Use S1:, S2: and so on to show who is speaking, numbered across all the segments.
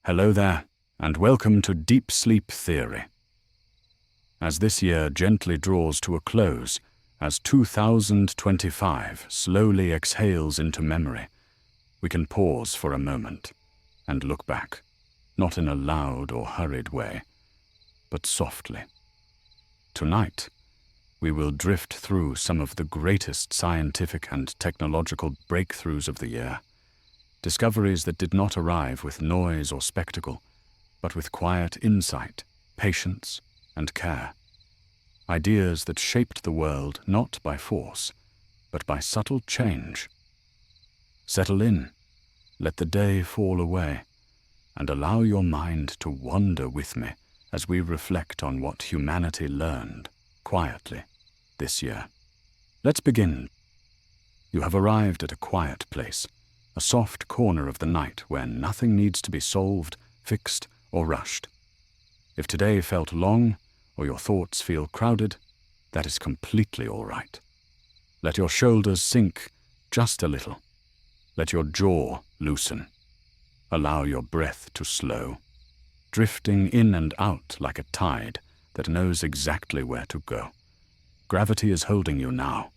S1: Hello there, and welcome to Deep Sleep Theory. As this year gently draws to a close, as 2025 slowly exhales into memory, we can pause for a moment and look back, not in a loud or hurried way, but softly. Tonight, we will drift through some of the greatest scientific and technological breakthroughs of the year. Discoveries that did not arrive with noise or spectacle, but with quiet insight, patience, and care. Ideas that shaped the world not by force, but by subtle change. Settle in, let the day fall away, and allow your mind to wander with me as we reflect on what humanity learned, quietly, this year. Let's begin. You have arrived at a quiet place, a soft corner of the night where nothing needs to be solved, fixed, or rushed. If today felt long, or your thoughts feel crowded, that is completely all right. Let your shoulders sink just a little. Let your jaw loosen. Allow your breath to slow, drifting in and out like a tide that knows exactly where to go. Gravity is holding you now.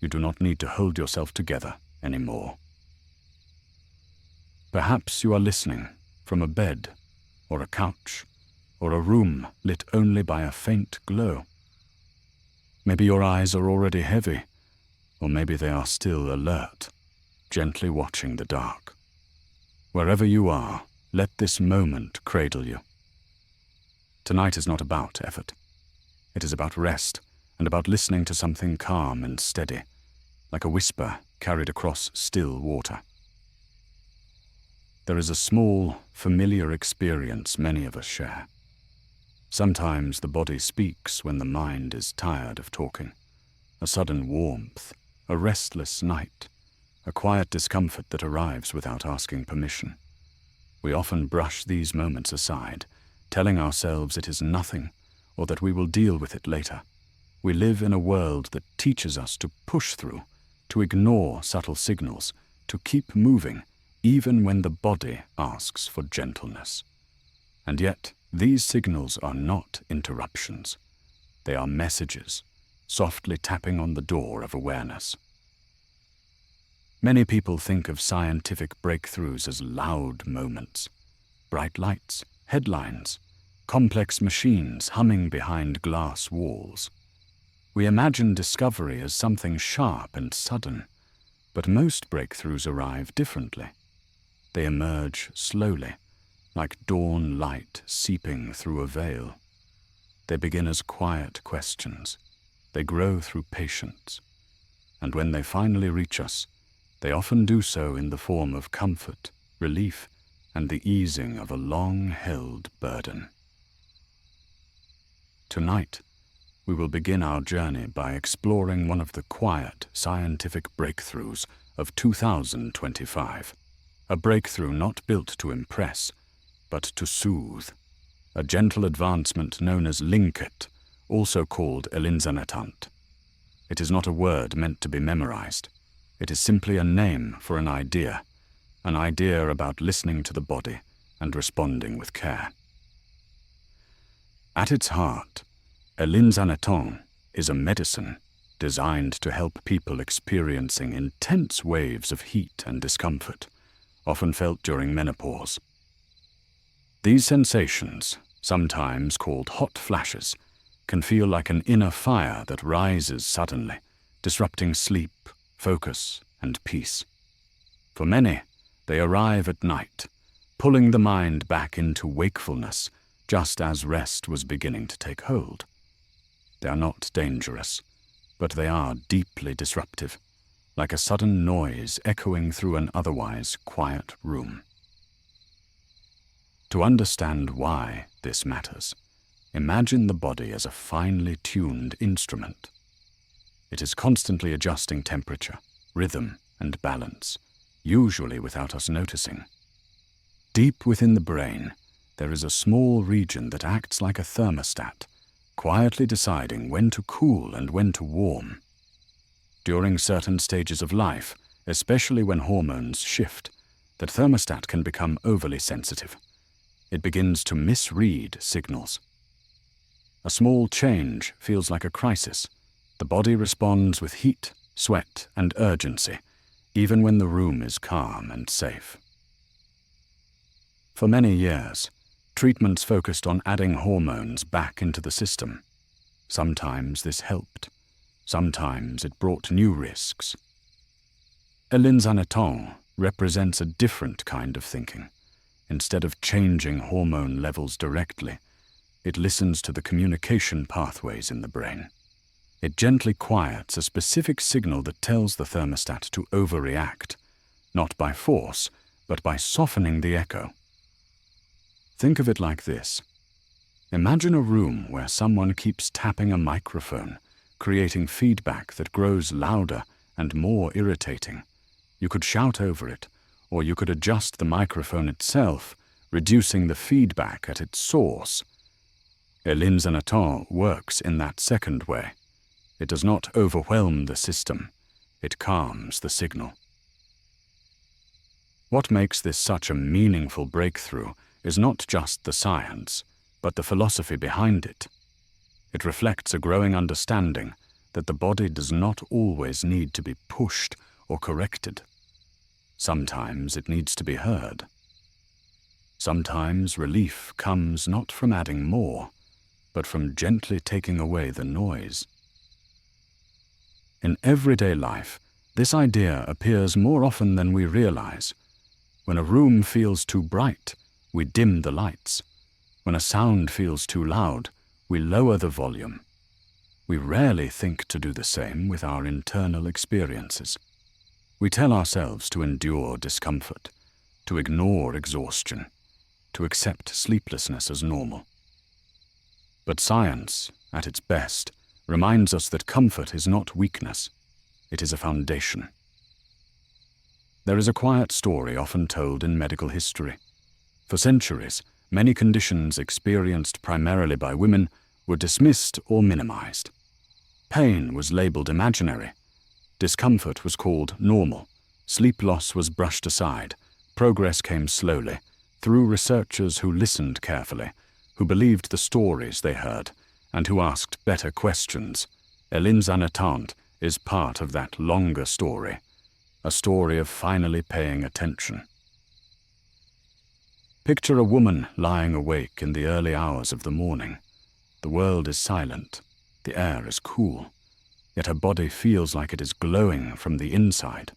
S1: You do not need to hold yourself together anymore. Perhaps you are listening from a bed, or a couch, or a room lit only by a faint glow. Maybe your eyes are already heavy, or maybe they are still alert, gently watching the dark. Wherever you are, let this moment cradle you. Tonight is not about effort. It is about rest and about listening to something calm and steady, like a whisper carried across still water. There is a small, familiar experience many of us share. Sometimes the body speaks when the mind is tired of talking. A sudden warmth, a restless night, a quiet discomfort that arrives without asking permission. We often brush these moments aside, telling ourselves it is nothing, or that we will deal with it later. We live in a world that teaches us to push through, to ignore subtle signals, to keep moving, even when the body asks for gentleness. And yet, these signals are not interruptions. They are messages, softly tapping on the door of awareness. Many people think of scientific breakthroughs as loud moments. Bright lights, headlines, complex machines humming behind glass walls. We imagine discovery as something sharp and sudden, but most breakthroughs arrive differently. They emerge slowly, like dawn light seeping through a veil. They begin as quiet questions. They grow through patience. And when they finally reach us, they often do so in the form of comfort, relief, and the easing of a long-held burden. Tonight, we will begin our journey by exploring one of the quiet scientific breakthroughs of 2025. A breakthrough not built to impress, but to soothe. A gentle advancement known as Lynkuet, also called Elinzanetant. It is not a word meant to be memorized. It is simply a name for an idea about listening to the body and responding with care. At its heart, Elinzanetant is a medicine designed to help people experiencing intense waves of heat and discomfort, often felt during menopause. These sensations, sometimes called hot flashes, can feel like an inner fire that rises suddenly, disrupting sleep, focus, and peace. For many, they arrive at night, pulling the mind back into wakefulness just as rest was beginning to take hold. They are not dangerous, but they are deeply disruptive, like a sudden noise echoing through an otherwise quiet room. To understand why this matters, imagine the body as a finely tuned instrument. It is constantly adjusting temperature, rhythm, and balance, usually without us noticing. Deep within the brain, there is a small region that acts like a thermostat, quietly deciding when to cool and when to warm. During certain stages of life, especially when hormones shift, that thermostat can become overly sensitive. it begins to misread signals. A small change feels like a crisis. The body responds with heat, sweat, and urgency, even when the room is calm and safe. For many years, treatments focused on adding hormones back into the system. Sometimes this helped. Sometimes it brought new risks. Elinzanetant represents a different kind of thinking. Instead of changing hormone levels directly, it listens to the communication pathways in the brain. It gently quiets a specific signal that tells the thermostat to overreact, not by force, but by softening the echo. Think of it like this. Imagine a room where someone keeps tapping a microphone, creating feedback that grows louder and more irritating. You could shout over it, or you could adjust the microphone itself, reducing the feedback at its source. Elinzanetant works in that second way. It does not overwhelm the system. It calms the signal. What makes this such a meaningful breakthrough is not just the science, but the philosophy behind it. It reflects a growing understanding that the body does not always need to be pushed or corrected. Sometimes it needs to be heard. Sometimes relief comes not from adding more, but from gently taking away the noise. In everyday life, this idea appears more often than we realize. When a room feels too bright, we dim the lights. When a sound feels too loud, we lower the volume. We rarely think to do the same with our internal experiences. We tell ourselves to endure discomfort, to ignore exhaustion, to accept sleeplessness as normal. But science, at its best, reminds us that comfort is not weakness. It is a foundation. There is a quiet story often told in medical history. For centuries, many conditions experienced primarily by women were dismissed or minimized. Pain was labeled imaginary. Discomfort was called normal. Sleep loss was brushed aside. Progress came slowly, through researchers who listened carefully, who believed the stories they heard, and who asked better questions. Elinzanetant is part of that longer story, a story of finally paying attention. Picture a woman lying awake in the early hours of the morning. The world is silent. The air is cool. Yet her body feels like it is glowing from the inside.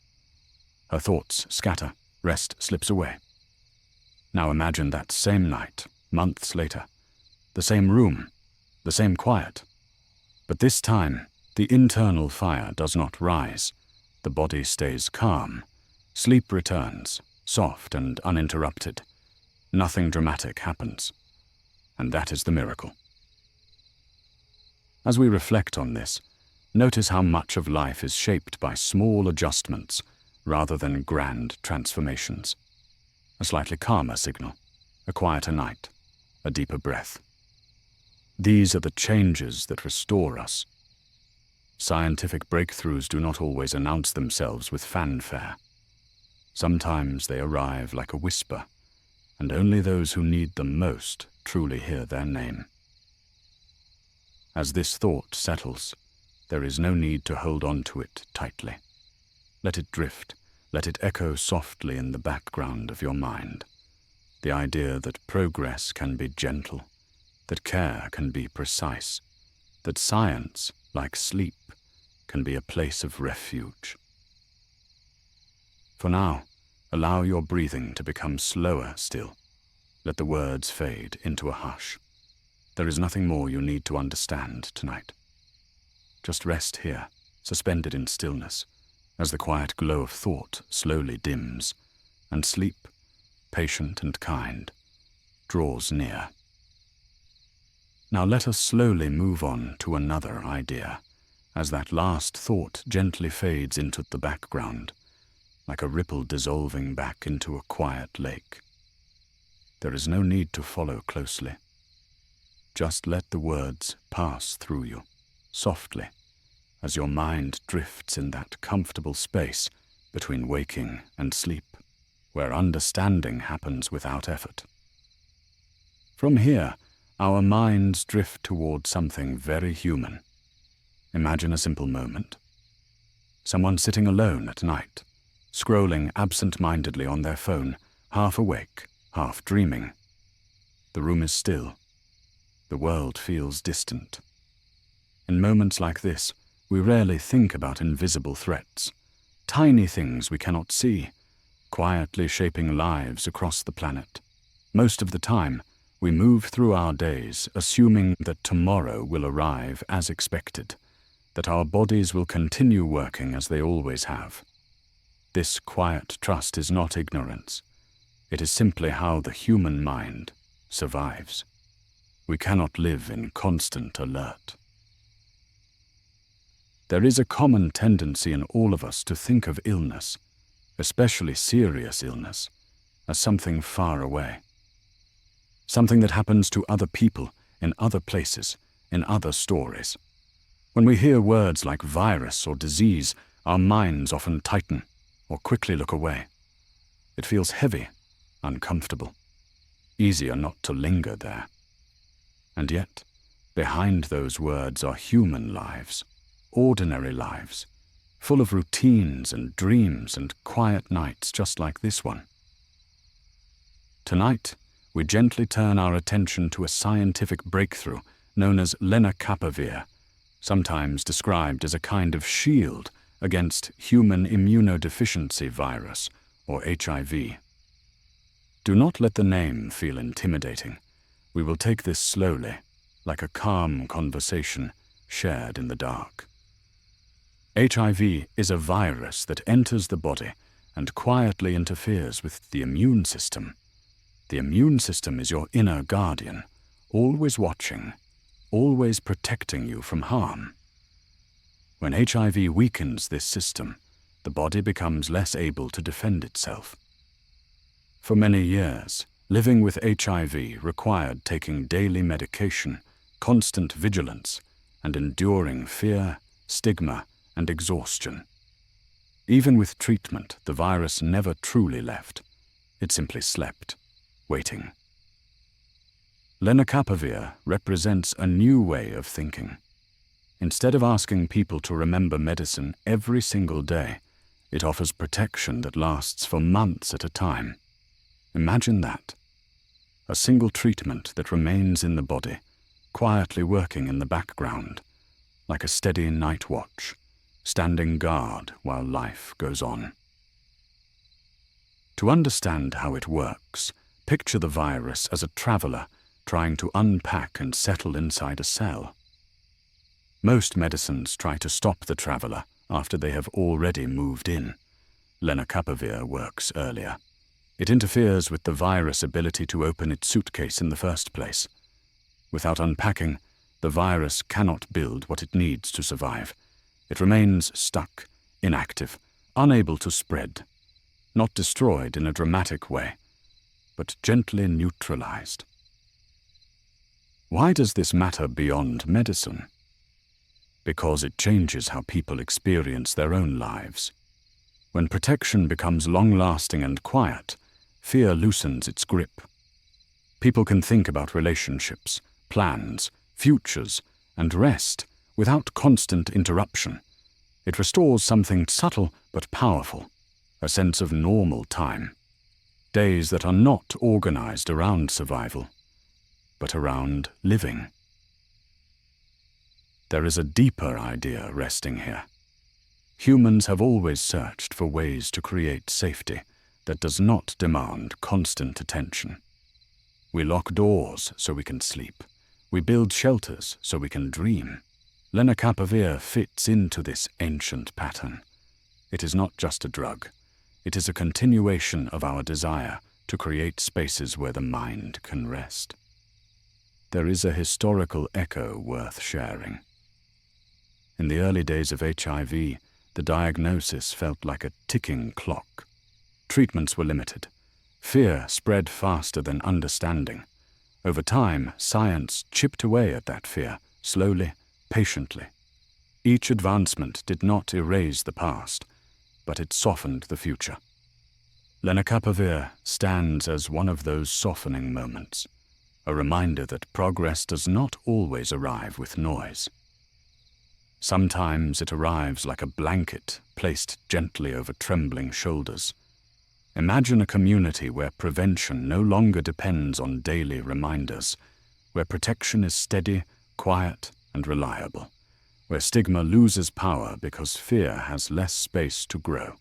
S1: Her thoughts scatter, rest slips away. Now imagine that same night, months later. The same room, the same quiet. But this time, the internal fire does not rise. The body stays calm. Sleep returns, soft and uninterrupted. Nothing dramatic happens. And that is the miracle. As we reflect on this, notice how much of life is shaped by small adjustments rather than grand transformations. A slightly calmer signal, a quieter night, a deeper breath. These are the changes that restore us. Scientific breakthroughs do not always announce themselves with fanfare. Sometimes they arrive like a whisper, and only those who need them most truly hear their name. As this thought settles, there is no need to hold on to it tightly. Let it drift, let it echo softly in the background of your mind. The idea that progress can be gentle, that care can be precise, that science, like sleep, can be a place of refuge. For now, allow your breathing to become slower still. Let the words fade into a hush. There is nothing more you need to understand tonight. Just rest here, suspended in stillness, as the quiet glow of thought slowly dims, and sleep, patient and kind, draws near. Now let us slowly move on to another idea, as that last thought gently fades into the background, like a ripple dissolving back into a quiet lake. There is no need to follow closely. Just let the words pass through you, softly, as your mind drifts in that comfortable space between waking and sleep, where understanding happens without effort. From here, our minds drift toward something very human. Imagine a simple moment. Someone sitting alone at night, scrolling absent-mindedly on their phone, half awake, half dreaming. The room is still. The world feels distant. In moments like this, we rarely think about invisible threats, tiny things we cannot see, quietly shaping lives across the planet. Most of the time, we move through our days assuming that tomorrow will arrive as expected, that our bodies will continue working as they always have. This quiet trust is not ignorance. It is simply how the human mind survives. We cannot live in constant alert. There is a common tendency in all of us to think of illness, especially serious illness, as something far away. Something that happens to other people, in other places, in other stories. When we hear words like virus or disease, our minds often tighten or quickly look away. It feels heavy, uncomfortable, easier not to linger there. And yet, behind those words are human lives, ordinary lives, full of routines and dreams and quiet nights just like this one. Tonight, we gently turn our attention to a scientific breakthrough known as Lenacapavir, sometimes described as a kind of shield against human immunodeficiency virus, or HIV. Do not let the name feel intimidating. We will take this slowly, like a calm conversation shared in the dark. HIV is a virus that enters the body and quietly interferes with the immune system. The immune system is your inner guardian, always watching, always protecting you from harm. When HIV weakens this system, the body becomes less able to defend itself. For many years, living with HIV required taking daily medication, constant vigilance, and enduring fear, stigma, and exhaustion. Even with treatment, the virus never truly left. It simply slept, waiting. Lenacapavir represents a new way of thinking. Instead of asking people to remember medicine every single day, it offers protection that lasts for months at a time. Imagine that. A single treatment that remains in the body, quietly working in the background, like a steady night watch, standing guard while life goes on. To understand how it works, picture the virus as a traveler trying to unpack and settle inside a cell. Most medicines try to stop the traveler after they have already moved in. Lenacapavir works earlier. It interferes with the virus' ability to open its suitcase in the first place. Without unpacking, the virus cannot build what it needs to survive. It remains stuck, inactive, unable to spread, not destroyed in a dramatic way, but gently neutralized. Why does this matter beyond medicine? Because it changes how people experience their own lives. When protection becomes long-lasting and quiet, fear loosens its grip. People can think about relationships, plans, futures, and rest without constant interruption. It restores something subtle but powerful, a sense of normal time. Days that are not organized around survival, but around living. There is a deeper idea resting here. Humans have always searched for ways to create safety that does not demand constant attention. We lock doors so we can sleep. We build shelters so we can dream. Lenacapavir fits into this ancient pattern. It is not just a drug. It is a continuation of our desire to create spaces where the mind can rest. There is a historical echo worth sharing. In the early days of HIV, the diagnosis felt like a ticking clock. Treatments were limited. Fear spread faster than understanding. Over time, science chipped away at that fear, slowly, patiently. Each advancement did not erase the past, but it softened the future. Lenacapavir stands as one of those softening moments. a reminder that progress does not always arrive with noise. Sometimes it arrives like a blanket placed gently over trembling shoulders. Imagine a community where prevention no longer depends on daily reminders, where protection is steady, quiet, and reliable, where stigma loses power because fear has less space to grow.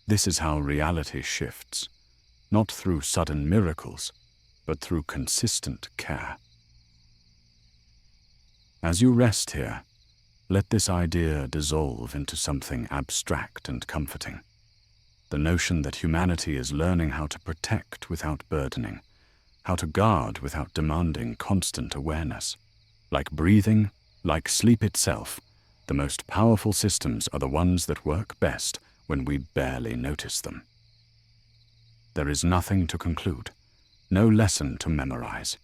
S1: This is how reality shifts, not through sudden miracles, but through consistent care. As you rest here, let this idea dissolve into something abstract and comforting. The notion that humanity is learning how to protect without burdening, how to guard without demanding constant awareness. Like breathing, like sleep itself, the most powerful systems are the ones that work best when we barely notice them. There is nothing to conclude, no lesson to memorize,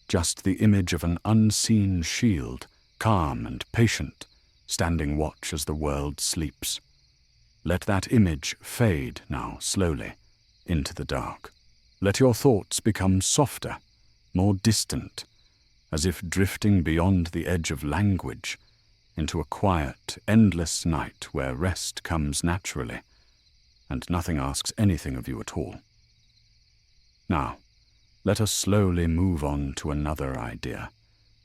S1: just the image of an unseen shield, calm and patient, standing watch as the world sleeps. Let that image fade now slowly into the dark. Let your thoughts become softer, more distant, as if drifting beyond the edge of language into a quiet, endless night where rest comes naturally and nothing asks anything of you at all. Now, let us slowly move on to another idea,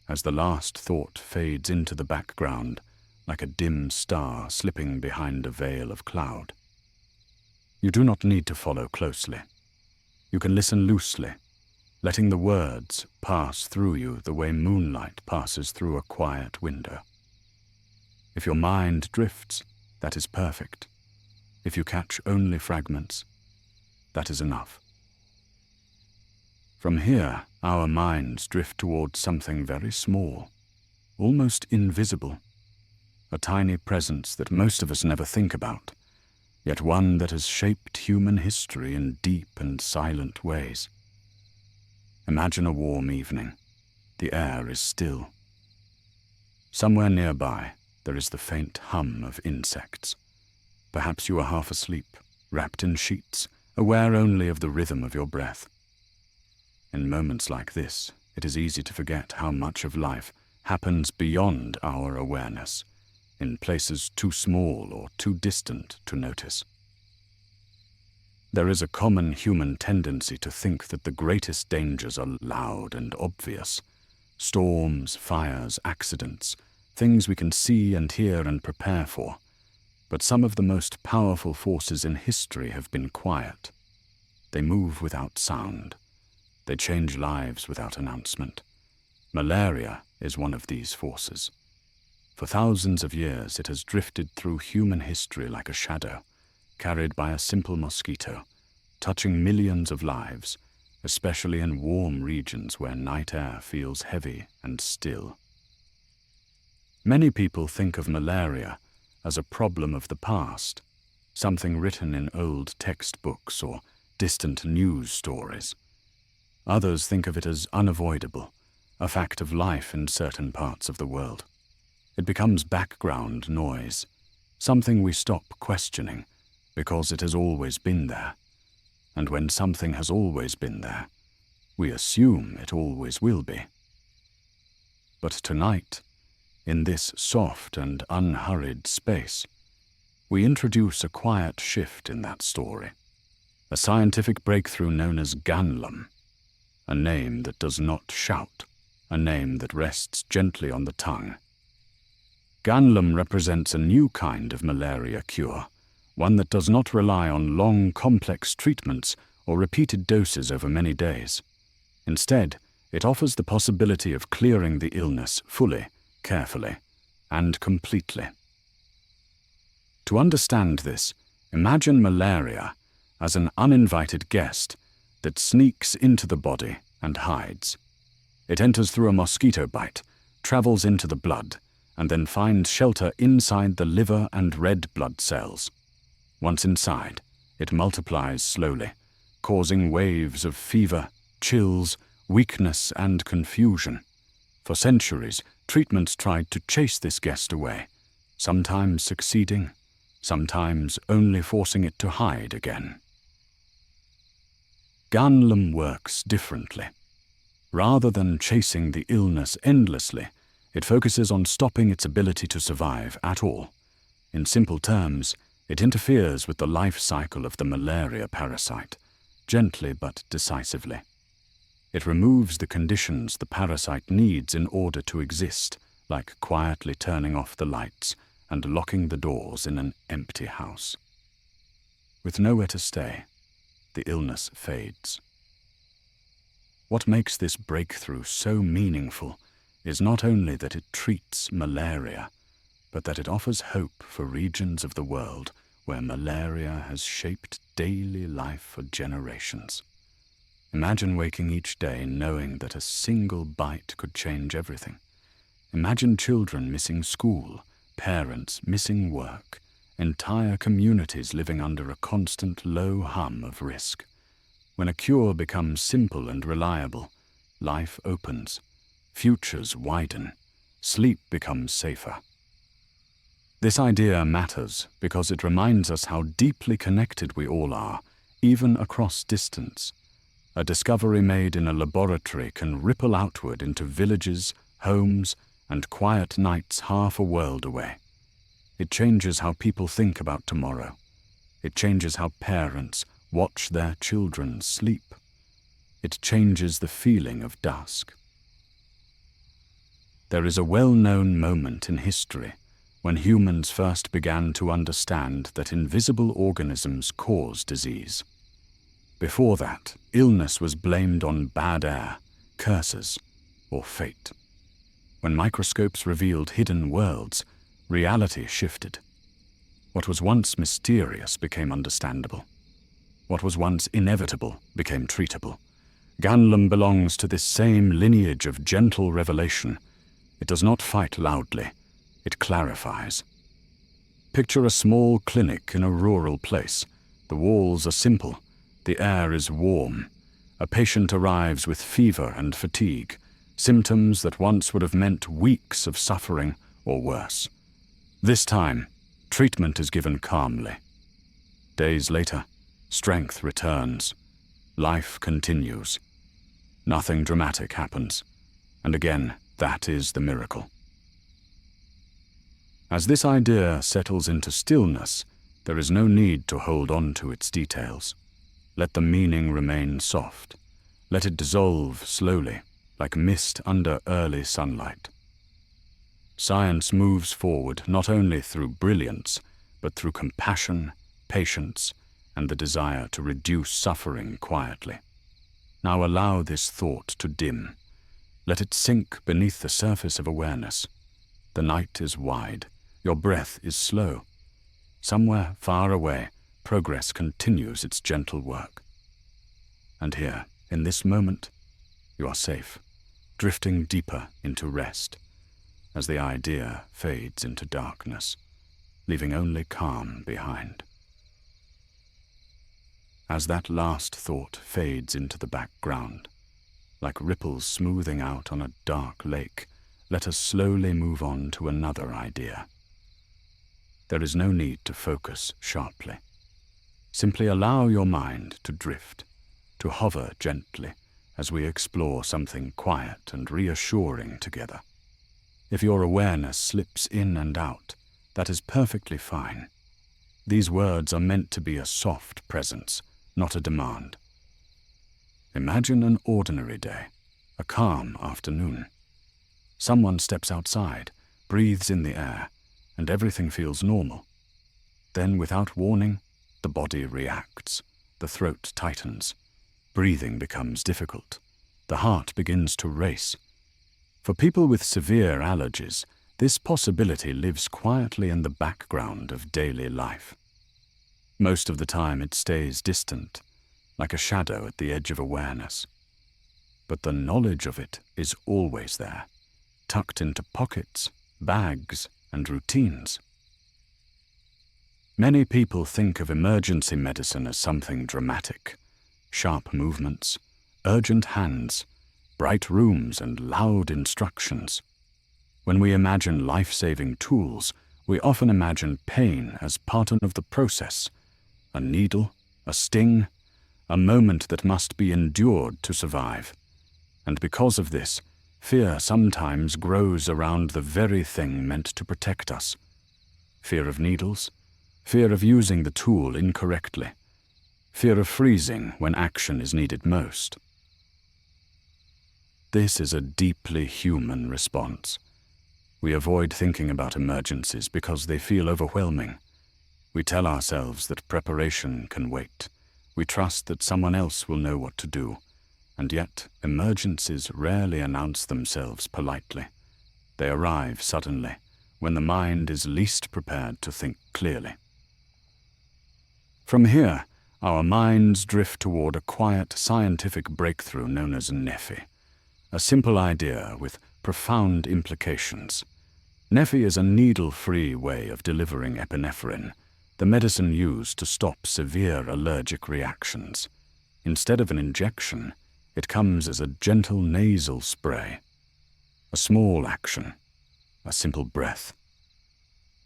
S1: as the last thought fades into the background like a dim star slipping behind a veil of cloud. You do not need to follow closely. You can listen loosely, letting the words pass through you the way moonlight passes through a quiet window. If your mind drifts, that is perfect. If you catch only fragments, that is enough. From here, our minds drift towards something very small, almost invisible, a tiny presence that most of us never think about, yet one that has shaped human history in deep and silent ways. Imagine a warm evening. The air is still. Somewhere nearby, there is the faint hum of insects. Perhaps you are half asleep, wrapped in sheets, aware only of the rhythm of your breath. In moments like this, it is easy to forget how much of life happens beyond our awareness, in places too small or too distant to notice. There is a common human tendency to think that the greatest dangers are loud and obvious. Storms, fires, accidents, things we can see and hear and prepare for. But some of the most powerful forces in history have been quiet. They move without sound. They change lives without announcement. Malaria is one of these forces. For thousands of years, it has drifted through human history like a shadow, carried by a simple mosquito, touching millions of lives, especially in warm regions where night air feels heavy and still. Many people think of malaria as a problem of the past, something written in old textbooks or distant news stories. Others think of it as unavoidable, a fact of life in certain parts of the world. It becomes background noise, something we stop questioning because it has always been there. And when something has always been there, we assume it always will be. But tonight, in this soft and unhurried space, we introduce a quiet shift in that story, a scientific breakthrough known as GanLum, a name that does not shout, a name that rests gently on the tongue. GanLum represents a new kind of malaria cure, one that does not rely on long, complex treatments or repeated doses over many days. Instead, it offers the possibility of clearing the illness fully, carefully, and completely. To understand this, imagine malaria as an uninvited guest that sneaks into the body and hides. It enters through a mosquito bite, travels into the blood, and then finds shelter inside the liver and red blood cells. Once inside, it multiplies slowly, causing waves of fever, chills, weakness, and confusion. For centuries, treatments tried to chase this guest away, sometimes succeeding, sometimes only forcing it to hide again. GanLum works differently. Rather than chasing the illness endlessly, it focuses on stopping its ability to survive at all. In simple terms, it interferes with the life cycle of the malaria parasite, gently but decisively. It removes the conditions the parasite needs in order to exist, like quietly turning off the lights and locking the doors in an empty house. With nowhere to stay, the illness fades. What makes this breakthrough so meaningful is not only that it treats malaria, but that it offers hope for regions of the world where malaria has shaped daily life for generations. Imagine waking each day knowing that a single bite could change everything. Imagine children missing school, parents missing work, entire communities living under a constant low hum of risk. When a cure becomes simple and reliable, life opens, futures widen, sleep becomes safer. This idea matters because it reminds us how deeply connected we all are, even across distance. A discovery made in a laboratory can ripple outward into villages, homes, and quiet nights half a world away. It changes how people think about tomorrow. It changes how parents watch their children sleep. It changes the feeling of dusk. There is a well-known moment in history when humans first began to understand that invisible organisms cause disease. Before that, illness was blamed on bad air, curses, or fate. When microscopes revealed hidden worlds, reality shifted. What was once mysterious became understandable. What was once inevitable became treatable. GanLum belongs to this same lineage of gentle revelation. It does not fight loudly. It clarifies. Picture a small clinic in a rural place. The walls are simple. The air is warm. A patient arrives with fever and fatigue, symptoms that once would have meant weeks of suffering or worse. This time, treatment is given calmly. Days later, strength returns. Life continues. Nothing dramatic happens. And again, that is the miracle. As this idea settles into stillness, there is no need to hold on to its details. Let the meaning remain soft. Let it dissolve slowly, like mist under early sunlight. Science moves forward not only through brilliance, but through compassion, patience, and the desire to reduce suffering quietly. Now allow this thought to dim. Let it sink beneath the surface of awareness. The night is wide. Your breath is slow. Somewhere far away, progress continues its gentle work. And here, in this moment, you are safe, drifting deeper into rest, as the idea fades into darkness, leaving only calm behind. As that last thought fades into the background, like ripples smoothing out on a dark lake, let us slowly move on to another idea. There is no need to focus sharply. Simply allow your mind to drift, to hover gently as we explore something quiet and reassuring together. If your awareness slips in and out, that is perfectly fine. These words are meant to be a soft presence, not a demand. Imagine an ordinary day, a calm afternoon. Someone steps outside, breathes in the air, and everything feels normal. Then, without warning, the body reacts, the throat tightens, breathing becomes difficult, the heart begins to race. For people with severe allergies, this possibility lives quietly in the background of daily life. Most of the time it stays distant, like a shadow at the edge of awareness. But the knowledge of it is always there, tucked into pockets, bags, and routines. Many people think of emergency medicine as something dramatic, sharp movements, urgent hands, bright rooms, and loud instructions. When we imagine life-saving tools, we often imagine pain as part of the process, a needle, a sting, a moment that must be endured to survive. And because of this, fear sometimes grows around the very thing meant to protect us. Fear of needles, fear of using the tool incorrectly, fear of freezing when action is needed most. This is a deeply human response. We avoid thinking about emergencies because they feel overwhelming. We tell ourselves that preparation can wait. We trust that someone else will know what to do. And yet, emergencies rarely announce themselves politely. They arrive suddenly, when the mind is least prepared to think clearly. From here, our minds drift toward a quiet scientific breakthrough known as Neffy, a simple idea with profound implications. Neffy is a needle-free way of delivering epinephrine, the medicine used to stop severe allergic reactions. Instead of an injection, it comes as a gentle nasal spray. A small action, a simple breath.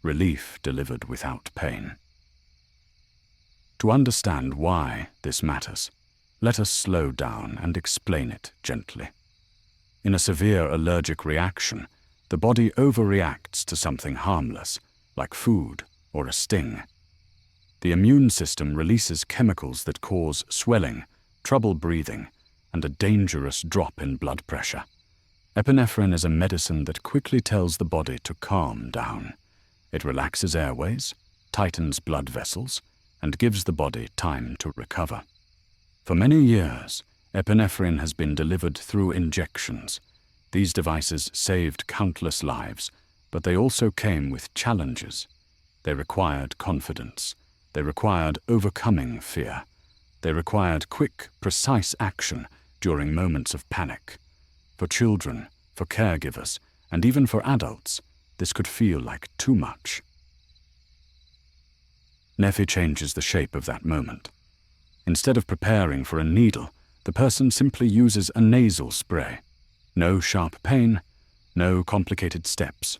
S1: Relief delivered without pain. To understand why this matters, let us slow down and explain it gently. In a severe allergic reaction, the body overreacts to something harmless, like food or a sting. The immune system releases chemicals that cause swelling, trouble breathing, and a dangerous drop in blood pressure. Epinephrine is a medicine that quickly tells the body to calm down. It relaxes airways, tightens blood vessels, and gives the body time to recover. For many years, epinephrine has been delivered through injections. These devices saved countless lives, but they also came with challenges. They required confidence. They required overcoming fear. They required quick, precise action during moments of panic. For children, for caregivers, and even for adults, this could feel like too much. Neffy changes the shape of that moment. Instead of preparing for a needle, the person simply uses a nasal spray. No sharp pain, no complicated steps,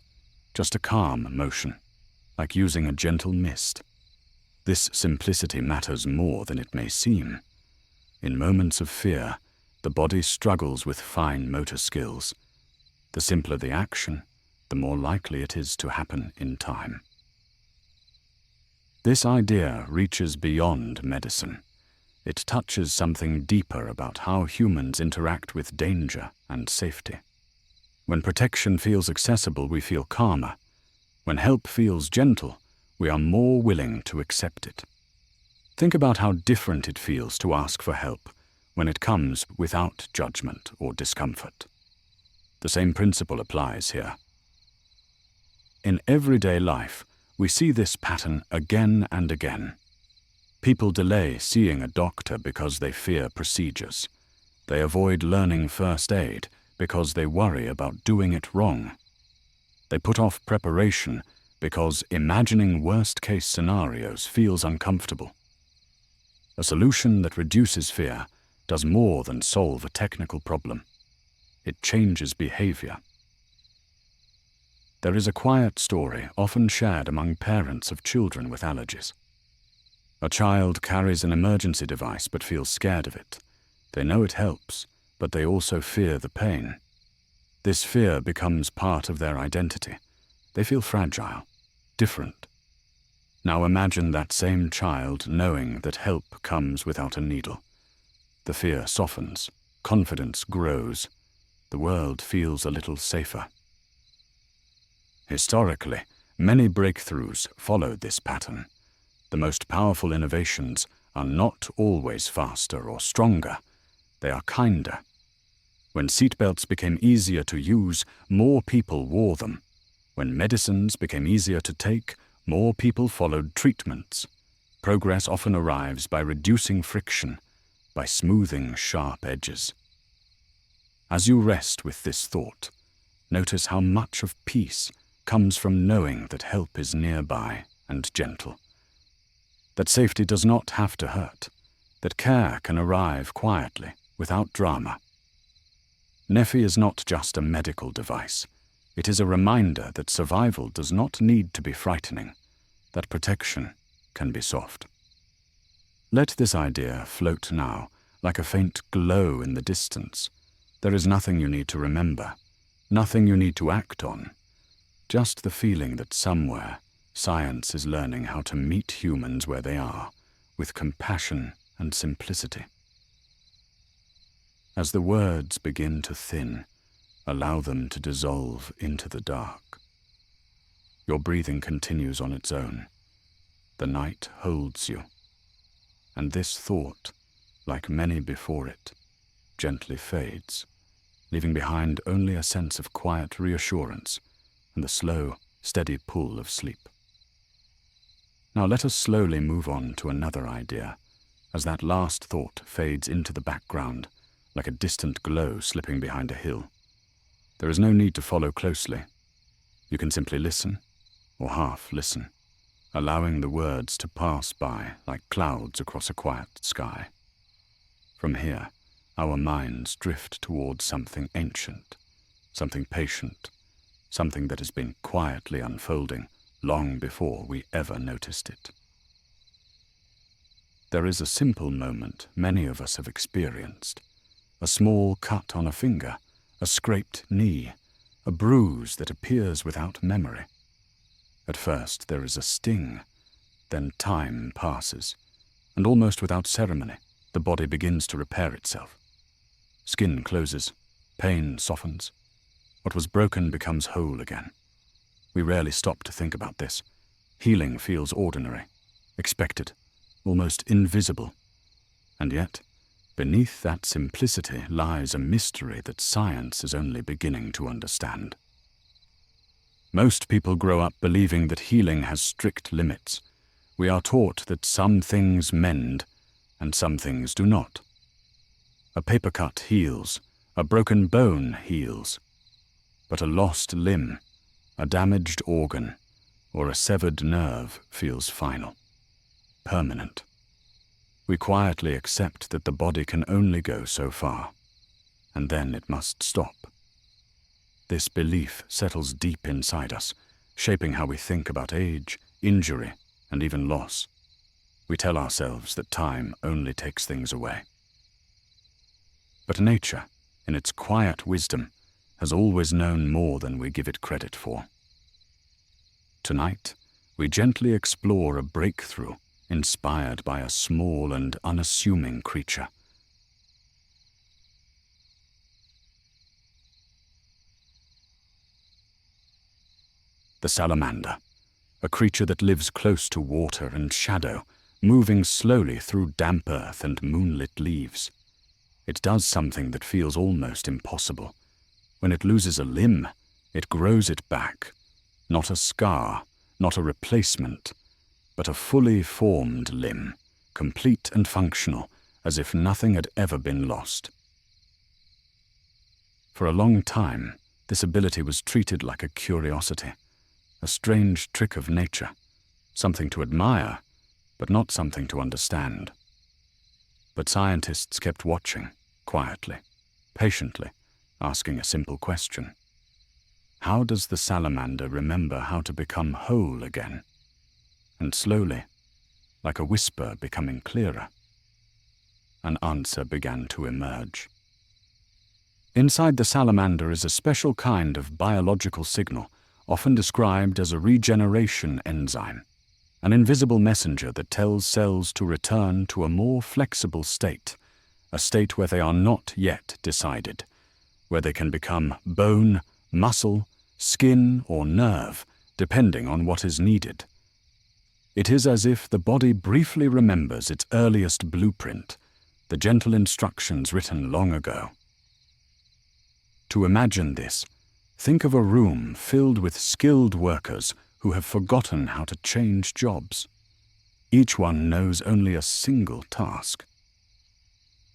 S1: just a calm motion, like using a gentle mist. This simplicity matters more than it may seem. In moments of fear, the body struggles with fine motor skills. The simpler the action, the more likely it is to happen in time. This idea reaches beyond medicine. It touches something deeper about how humans interact with danger and safety. When protection feels accessible, we feel calmer. When help feels gentle, we are more willing to accept it. Think about how different it feels to ask for help when it comes without judgment or discomfort. The same principle applies here. In everyday life, we see this pattern again and again. People delay seeing a doctor because they fear procedures. They avoid learning first aid because they worry about doing it wrong. They put off preparation because imagining worst-case scenarios feels uncomfortable. A solution that reduces fear does more than solve a technical problem. It changes behavior. There is a quiet story often shared among parents of children with allergies. A child carries an emergency device but feels scared of it. They know it helps, but they also fear the pain. This fear becomes part of their identity. They feel fragile, different. Now imagine that same child knowing that help comes without a needle. The fear softens, confidence grows. The world feels a little safer. Historically, many breakthroughs followed this pattern. The most powerful innovations are not always faster or stronger. They are kinder. When seatbelts became easier to use, more people wore them. When medicines became easier to take, more people followed treatments. Progress often arrives by reducing friction, by smoothing sharp edges. As you rest with this thought, notice how much of peace comes from knowing that help is nearby and gentle. That safety does not have to hurt. That care can arrive quietly, without drama. Neffy is not just a medical device. It is a reminder that survival does not need to be frightening, that protection can be soft. Let this idea float now, like a faint glow in the distance. There is nothing you need to remember, nothing you need to act on, just the feeling that somewhere science is learning how to meet humans where they are, with compassion and simplicity. As the words begin to thin, allow them to dissolve into the dark. Your breathing continues on its own. The night holds you, and this thought, like many before it, gently fades, leaving behind only a sense of quiet reassurance and the slow, steady pull of sleep. Now let us slowly move on to another idea, as that last thought fades into the background, like a distant glow slipping behind a hill. There is no need to follow closely. You can simply listen, or half listen, allowing the words to pass by like clouds across a quiet sky. From here, our minds drift towards something ancient, something patient, something that has been quietly unfolding long before we ever noticed it. There is a simple moment many of us have experienced. A small cut on a finger, a scraped knee, a bruise that appears without memory. At first there is a sting, then time passes, and almost without ceremony, the body begins to repair itself. Skin closes, pain softens. What was broken becomes whole again. We rarely stop to think about this. Healing feels ordinary, expected, almost invisible. And yet, beneath that simplicity lies a mystery that science is only beginning to understand. Most people grow up believing that healing has strict limits. We are taught that some things mend and some things do not. A paper cut heals, a broken bone heals, but a lost limb, a damaged organ, or a severed nerve feels final, permanent. We quietly accept that the body can only go so far, and then it must stop. This belief settles deep inside us, shaping how we think about age, injury, and even loss. We tell ourselves that time only takes things away. But nature, in its quiet wisdom, has always known more than we give it credit for. Tonight, we gently explore a breakthrough inspired by a small and unassuming creature. The salamander, a creature that lives close to water and shadow, moving slowly through damp earth and moonlit leaves. It does something that feels almost impossible. When it loses a limb, it grows it back. Not a scar, not a replacement, but a fully formed limb, complete and functional, as if nothing had ever been lost. For a long time, this ability was treated like a curiosity, a strange trick of nature, something to admire, but not something to understand. But scientists kept watching, quietly, patiently, asking a simple question. How does the salamander remember how to become whole again? And slowly, like a whisper becoming clearer, an answer began to emerge. Inside the salamander is a special kind of biological signal, often described as a regeneration enzyme, an invisible messenger that tells cells to return to a more flexible state, a state where they are not yet decided, where they can become bone, muscle, skin, or nerve, depending on what is needed. It is as if the body briefly remembers its earliest blueprint, the gentle instructions written long ago. To imagine this, think of a room filled with skilled workers who have forgotten how to change jobs. Each one knows only a single task.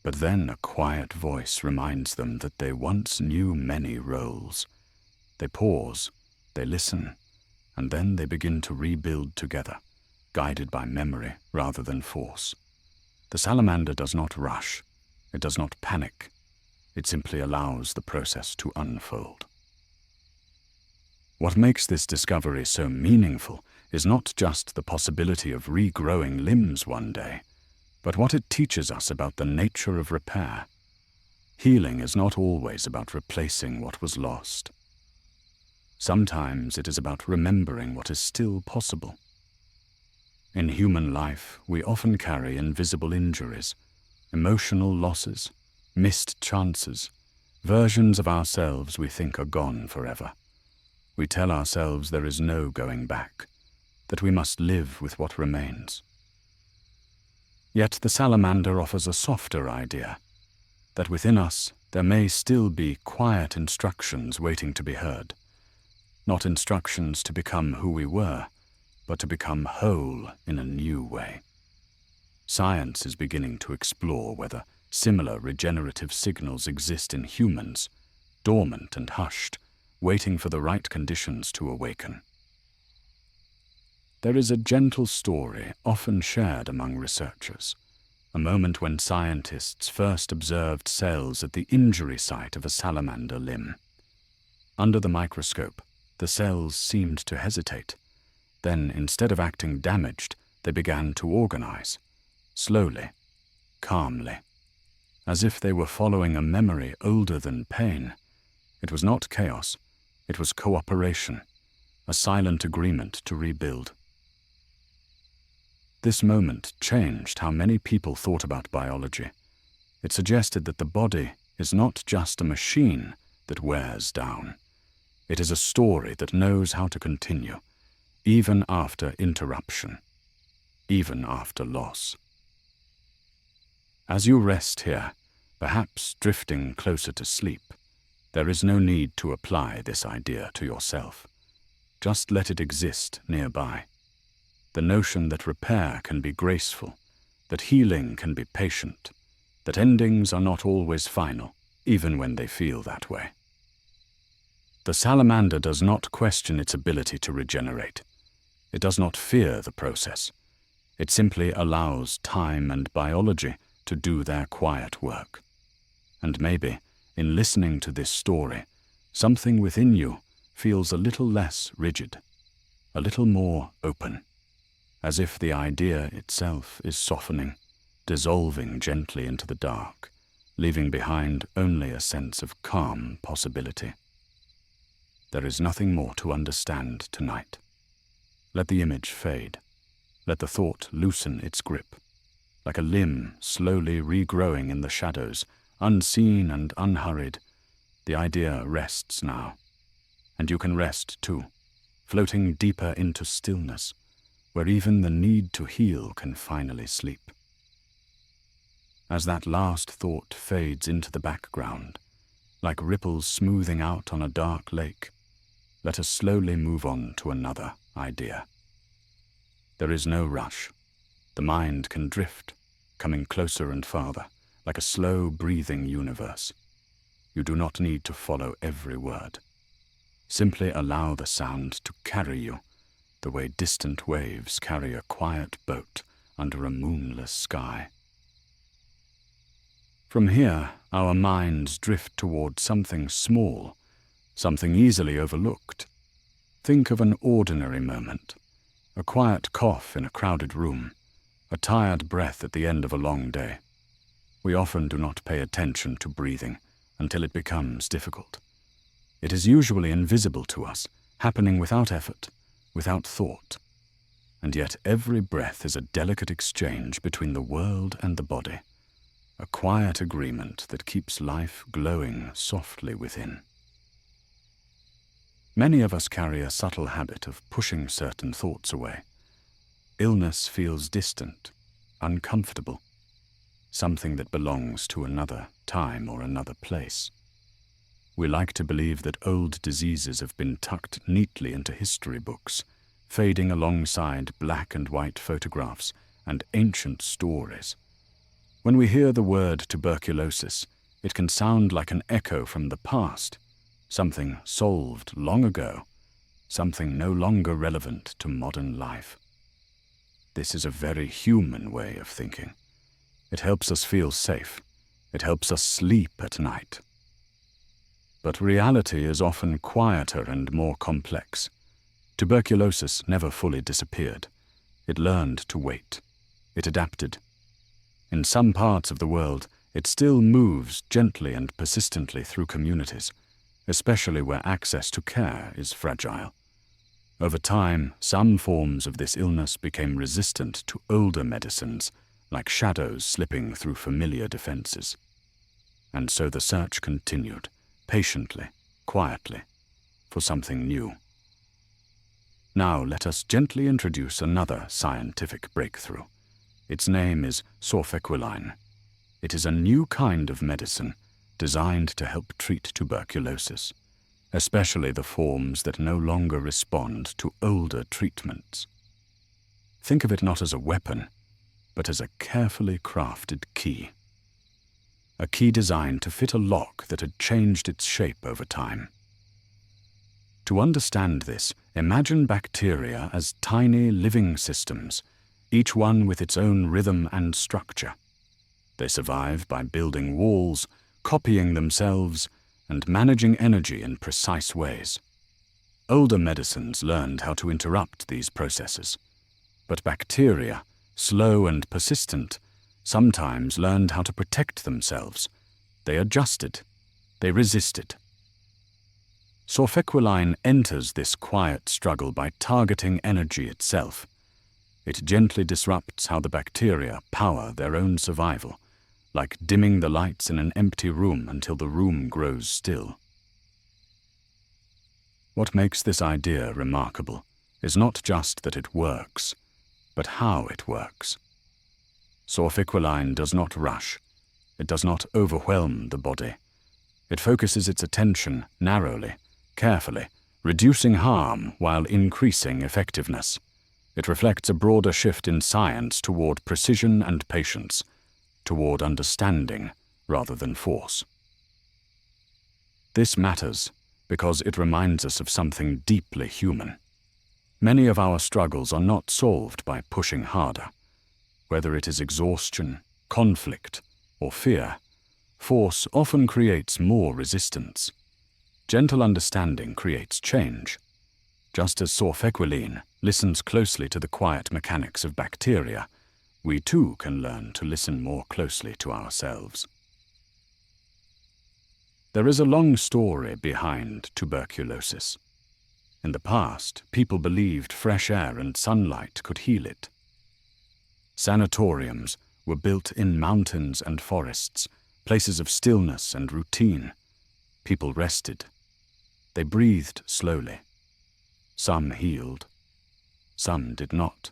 S1: But then a quiet voice reminds them that they once knew many roles. They pause, they listen, and then they begin to rebuild together, guided by memory rather than force. The salamander does not rush. It does not panic. It simply allows the process to unfold. What makes this discovery so meaningful is not just the possibility of regrowing limbs one day, but what it teaches us about the nature of repair. Healing is not always about replacing what was lost. Sometimes it is about remembering what is still possible. In human life, we often carry invisible injuries, emotional losses, missed chances, versions of ourselves we think are gone forever. We tell ourselves there is no going back, that we must live with what remains. Yet the salamander offers a softer idea, that within us there may still be quiet instructions waiting to be heard, not instructions to become who we were, but to become whole in a new way. Science is beginning to explore whether similar regenerative signals exist in humans, dormant and hushed, waiting for the right conditions to awaken. There is a gentle story often shared among researchers, a moment when scientists first observed cells at the injury site of a salamander limb. Under the microscope, the cells seemed to hesitate. Then, instead of acting damaged, they began to organize, slowly, calmly, as if they were following a memory older than pain. It was not chaos, it was cooperation, a silent agreement to rebuild. This moment changed how many people thought about biology. It suggested that the body is not just a machine that wears down. It is a story that knows how to continue, even after interruption, even after loss. As you rest here, perhaps drifting closer to sleep, there is no need to apply this idea to yourself. Just let it exist nearby. The notion that repair can be graceful, that healing can be patient, that endings are not always final, even when they feel that way. The salamander does not question its ability to regenerate. It does not fear the process. It simply allows time and biology to do their quiet work. And maybe, in listening to this story, something within you feels a little less rigid, a little more open, as if the idea itself is softening, dissolving gently into the dark, leaving behind only a sense of calm possibility. There is nothing more to understand tonight. Let the image fade. Let the thought loosen its grip. Like a limb slowly regrowing in the shadows, unseen and unhurried, the idea rests now. And you can rest too, floating deeper into stillness, where even the need to heal can finally sleep. As that last thought fades into the background, like ripples smoothing out on a dark lake, let us slowly move on to another idea. There is no rush. The mind can drift, coming closer and farther, like a slow breathing universe. You do not need to follow every word. Simply allow the sound to carry you, the way distant waves carry a quiet boat under a moonless sky. From here, our minds drift toward something small, something easily overlooked. Think of an ordinary moment, a quiet cough in a crowded room, a tired breath at the end of a long day. We often do not pay attention to breathing until it becomes difficult. It is usually invisible to us, happening without effort, without thought. And yet every breath is a delicate exchange between the world and the body, a quiet agreement that keeps life glowing softly within. Many of us carry a subtle habit of pushing certain thoughts away. Illness feels distant, uncomfortable, something that belongs to another time or another place. We like to believe that old diseases have been tucked neatly into history books, fading alongside black and white photographs and ancient stories. When we hear the word tuberculosis, it can sound like an echo from the past, something solved long ago, something no longer relevant to modern life. This is a very human way of thinking. It helps us feel safe. It helps us sleep at night. But reality is often quieter and more complex. Tuberculosis never fully disappeared. It learned to wait. It adapted. In some parts of the world, it still moves gently and persistently through communities, especially where access to care is fragile. Over time, some forms of this illness became resistant to older medicines, like shadows slipping through familiar defenses. And so the search continued, patiently, quietly, for something new. Now let us gently introduce another scientific breakthrough. Its name is Sorfequiline. It is a new kind of medicine designed to help treat tuberculosis, especially the forms that no longer respond to older treatments. Think of it not as a weapon, but as a carefully crafted key. A key designed to fit a lock that had changed its shape over time. To understand this, imagine bacteria as tiny living systems, each one with its own rhythm and structure. They survive by building walls, copying themselves, and managing energy in precise ways. Older medicines learned how to interrupt these processes, but bacteria, slow and persistent, sometimes learned how to protect themselves. They adjusted. They resisted. Sorfequiline enters this quiet struggle by targeting energy itself. It gently disrupts how the bacteria power their own survival, like dimming the lights in an empty room until the room grows still. What makes this idea remarkable is not just that it works, but how it works. Sorfequiline does not rush. It does not overwhelm the body. It focuses its attention narrowly, carefully, reducing harm while increasing effectiveness. It reflects a broader shift in science toward precision and patience, toward understanding rather than force. This matters because it reminds us of something deeply human. Many of our struggles are not solved by pushing harder. Whether it is exhaustion, conflict, or fear, force often creates more resistance. Gentle understanding creates change. Just as Sorfequiline listens closely to the quiet mechanics of bacteria, we too can learn to listen more closely to ourselves. There is a long story behind tuberculosis. In the past, people believed fresh air and sunlight could heal it. Sanatoriums were built in mountains and forests, places of stillness and routine. People rested. They breathed slowly. Some healed. Some did not.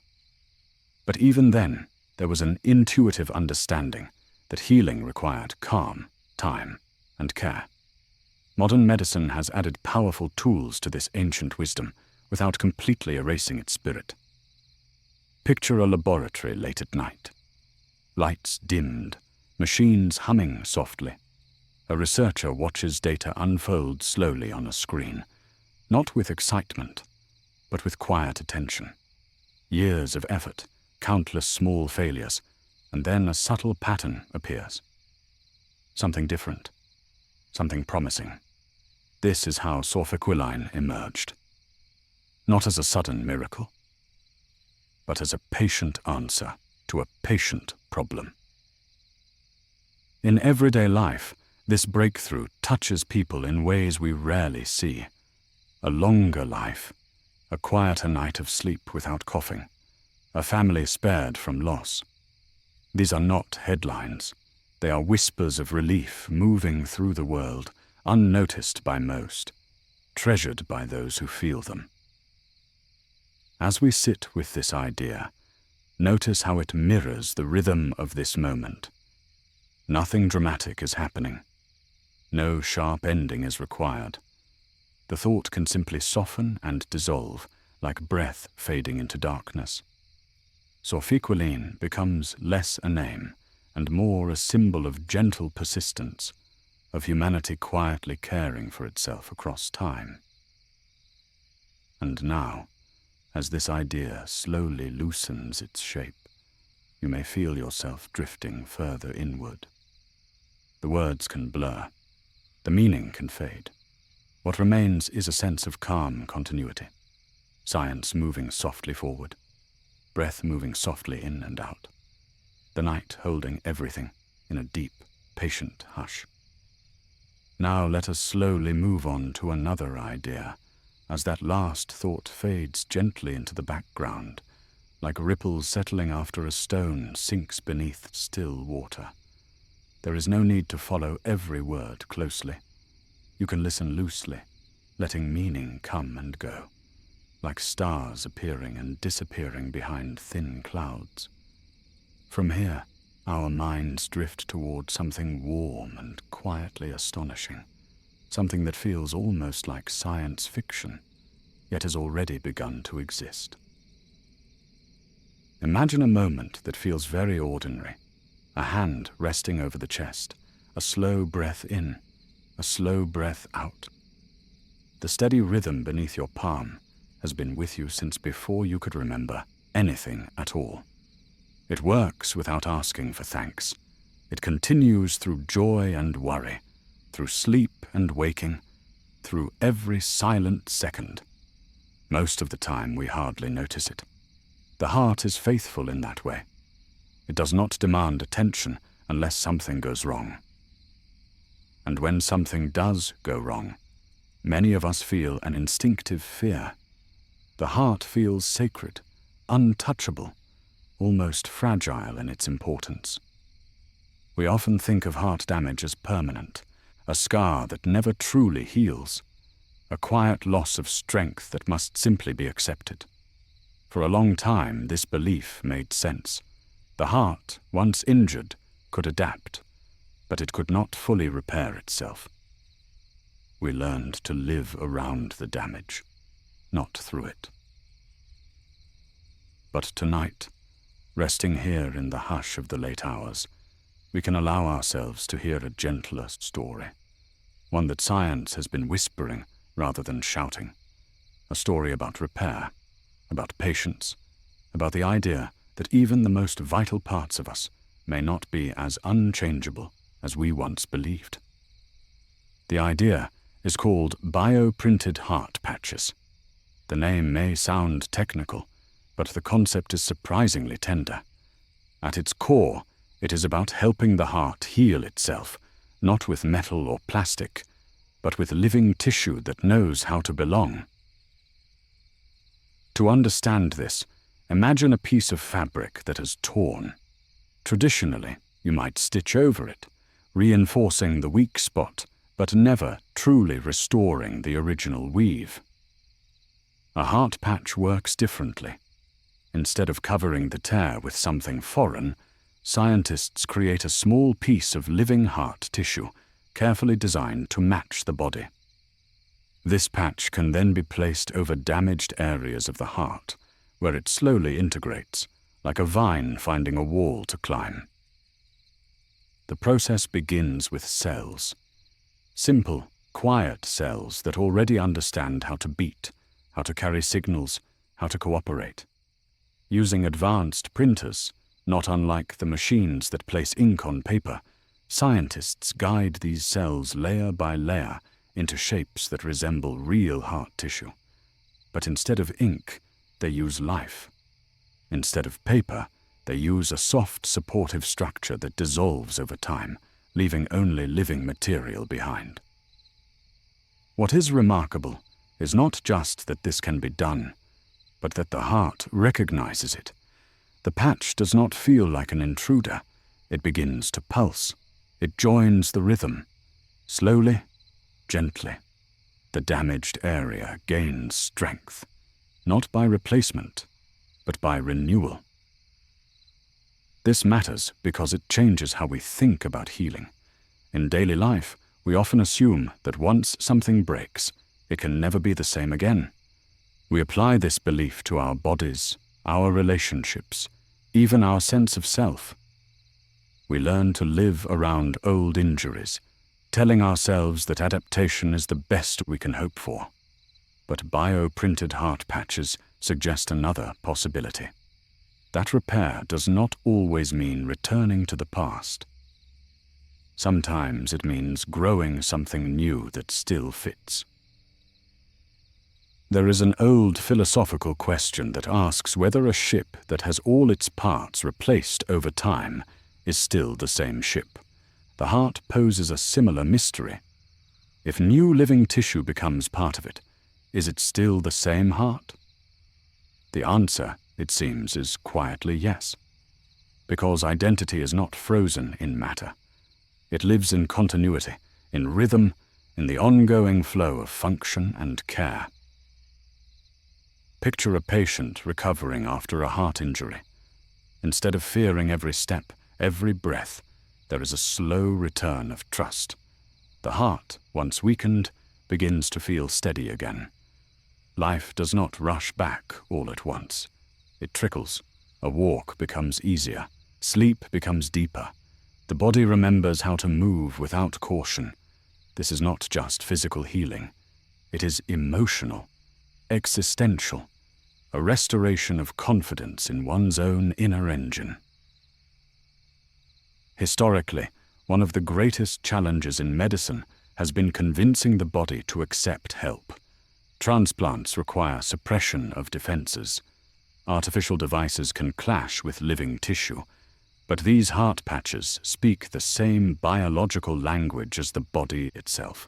S1: But even then, there was an intuitive understanding that healing required calm, time, and care. Modern medicine has added powerful tools to this ancient wisdom without completely erasing its spirit. Picture a laboratory late at night. Lights dimmed, machines humming softly. A researcher watches data unfold slowly on a screen, not with excitement, but with quiet attention. Years of effort, countless small failures, and then a subtle pattern appears. Something different, something promising. This is how Sorfequiline emerged. Not as a sudden miracle, but as a patient answer to a patient problem. In everyday life, this breakthrough touches people in ways we rarely see. A longer life, a quieter night of sleep without coughing, a family spared from loss. These are not headlines. They are whispers of relief moving through the world, unnoticed by most, treasured by those who feel them. As we sit with this idea, notice how it mirrors the rhythm of this moment. Nothing dramatic is happening. No sharp ending is required. The thought can simply soften and dissolve, like breath fading into darkness. Sorfequiline becomes less a name and more a symbol of gentle persistence, of humanity quietly caring for itself across time. And now, as this idea slowly loosens its shape, you may feel yourself drifting further inward. The words can blur. The meaning can fade. What remains is a sense of calm continuity, science moving softly forward, breath moving softly in and out, the night holding everything in a deep, patient hush. Now let us slowly move on to another idea, as that last thought fades gently into the background, like ripples settling after a stone sinks beneath still water. There is no need to follow every word closely. You can listen loosely, letting meaning come and go, like stars appearing and disappearing behind thin clouds. From here, our minds drift toward something warm and quietly astonishing, something that feels almost like science fiction, yet has already begun to exist. Imagine a moment that feels very ordinary, a hand resting over the chest, a slow breath in, a slow breath out. The steady rhythm beneath your palm has been with you since before you could remember anything at all. It works without asking for thanks. It continues through joy and worry, through sleep and waking, through every silent second. Most of the time we hardly notice it. The heart is faithful in that way. It does not demand attention unless something goes wrong. And when something does go wrong, many of us feel an instinctive fear. The heart feels sacred, untouchable, almost fragile in its importance. We often think of heart damage as permanent, a scar that never truly heals, a quiet loss of strength that must simply be accepted. For a long time, this belief made sense. The heart, once injured, could adapt, but it could not fully repair itself. We learned to live around the damage, not through it. But tonight, resting here in the hush of the late hours, we can allow ourselves to hear a gentler story, one that science has been whispering rather than shouting, a story about repair, about patience, about the idea that even the most vital parts of us may not be as unchangeable as we once believed. The idea is called bioprinted heart patches. The name may sound technical, but the concept is surprisingly tender. At its core, it is about helping the heart heal itself, not with metal or plastic, but with living tissue that knows how to belong. To understand this, imagine a piece of fabric that has torn. Traditionally, you might stitch over it, reinforcing the weak spot, but never truly restoring the original weave. A heart patch works differently. Instead of covering the tear with something foreign, scientists create a small piece of living heart tissue, carefully designed to match the body. This patch can then be placed over damaged areas of the heart, where it slowly integrates, like a vine finding a wall to climb. The process begins with cells. Simple, quiet cells that already understand how to beat, how to carry signals, how to cooperate. Using advanced printers, not unlike the machines that place ink on paper, scientists guide these cells layer by layer into shapes that resemble real heart tissue. But instead of ink, they use life. Instead of paper, they use a soft, supportive structure that dissolves over time, leaving only living material behind. What is remarkable is not just that this can be done, but that the heart recognizes it. The patch does not feel like an intruder. It begins to pulse. It joins the rhythm. Slowly, gently, the damaged area gains strength, not by replacement, but by renewal. This matters because it changes how we think about healing. In daily life, we often assume that once something breaks, it can never be the same again. We apply this belief to our bodies, our relationships, even our sense of self. We learn to live around old injuries, telling ourselves that adaptation is the best we can hope for. But bioprinted heart patches suggest another possibility. That repair does not always mean returning to the past. Sometimes it means growing something new that still fits. There is an old philosophical question that asks whether a ship that has all its parts replaced over time is still the same ship, The heart poses a similar mystery. If new living tissue becomes part of it, is it still the same heart? The answer, it seems, is quietly yes. Because identity is not frozen in matter. It lives in continuity, in rhythm, in the ongoing flow of function and care. Picture a patient recovering after a heart injury. Instead of fearing every step, every breath, there is a slow return of trust. The heart, once weakened, begins to feel steady again. Life does not rush back all at once. It trickles. A walk becomes easier. Sleep becomes deeper. The body remembers how to move without caution. This is not just physical healing. It is emotional, existential, a restoration of confidence in one's own inner engine. Historically, one of the greatest challenges in medicine has been convincing the body to accept help. Transplants require suppression of defenses. Artificial devices can clash with living tissue, but these heart patches speak the same biological language as the body itself.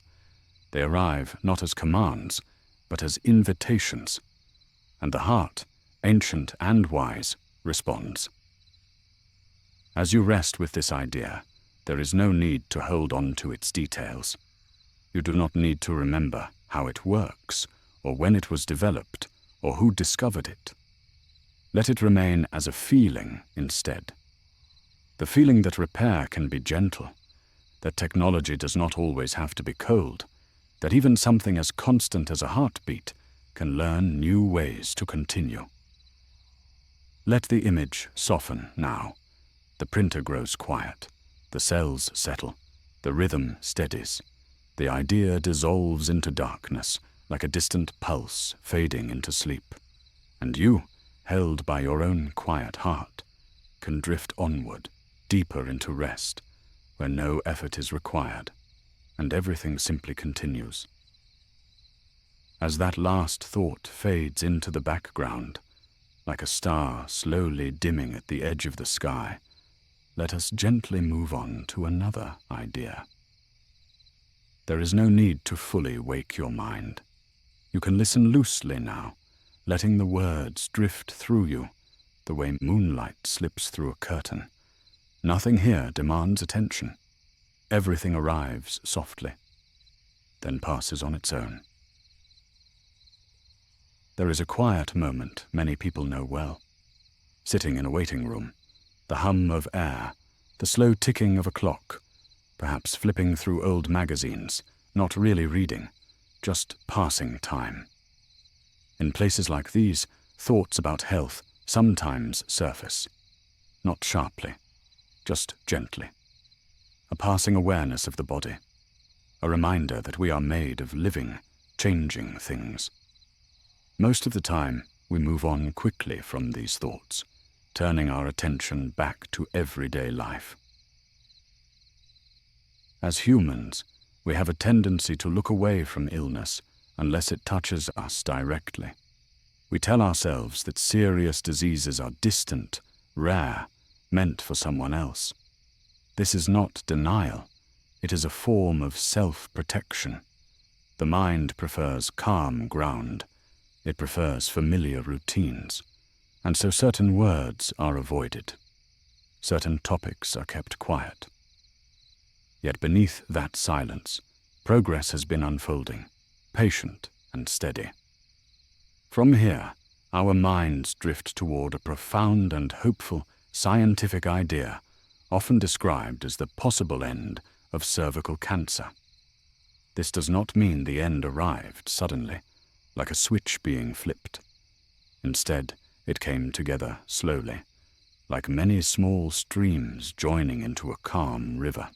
S1: They arrive not as commands, but as invitations. And the heart, ancient and wise, responds. As you rest with this idea, there is no need to hold on to its details. You do not need to remember how it works, or when it was developed, or who discovered it. Let it remain as a feeling instead. The feeling that repair can be gentle, that technology does not always have to be cold, that even something as constant as a heartbeat can learn new ways to continue. Let the image soften now. The printer grows quiet, the cells settle, the rhythm steadies. The idea dissolves into darkness, like a distant pulse fading into sleep. And you, held by your own quiet heart, can drift onward, deeper into rest, where no effort is required, and everything simply continues. As that last thought fades into the background, like a star slowly dimming at the edge of the sky, let us gently move on to another idea. There is no need to fully wake your mind. You can listen loosely now, letting the words drift through you, the way moonlight slips through a curtain. Nothing here demands attention. Everything arrives softly, then passes on its own. There is a quiet moment many people know well. Sitting in a waiting room, the hum of air, the slow ticking of a clock, perhaps flipping through old magazines, not really reading, just passing time. In places like these, thoughts about health sometimes surface, not sharply, just gently. A passing awareness of the body, a reminder that we are made of living, changing things. Most of the time, we move on quickly from these thoughts, turning our attention back to everyday life. As humans, we have a tendency to look away from illness unless it touches us directly. We tell ourselves that serious diseases are distant, rare, meant for someone else. This is not denial. It is a form of self-protection. The mind prefers calm ground. It prefers familiar routines. And so certain words are avoided. Certain topics are kept quiet. Yet beneath that silence, progress has been unfolding, patient and steady. From here, our minds drift toward a profound and hopeful scientific idea, often described as the possible end of cervical cancer. This does not mean the end arrived suddenly, like a switch being flipped. Instead, it came together slowly, like many small streams joining into a calm river.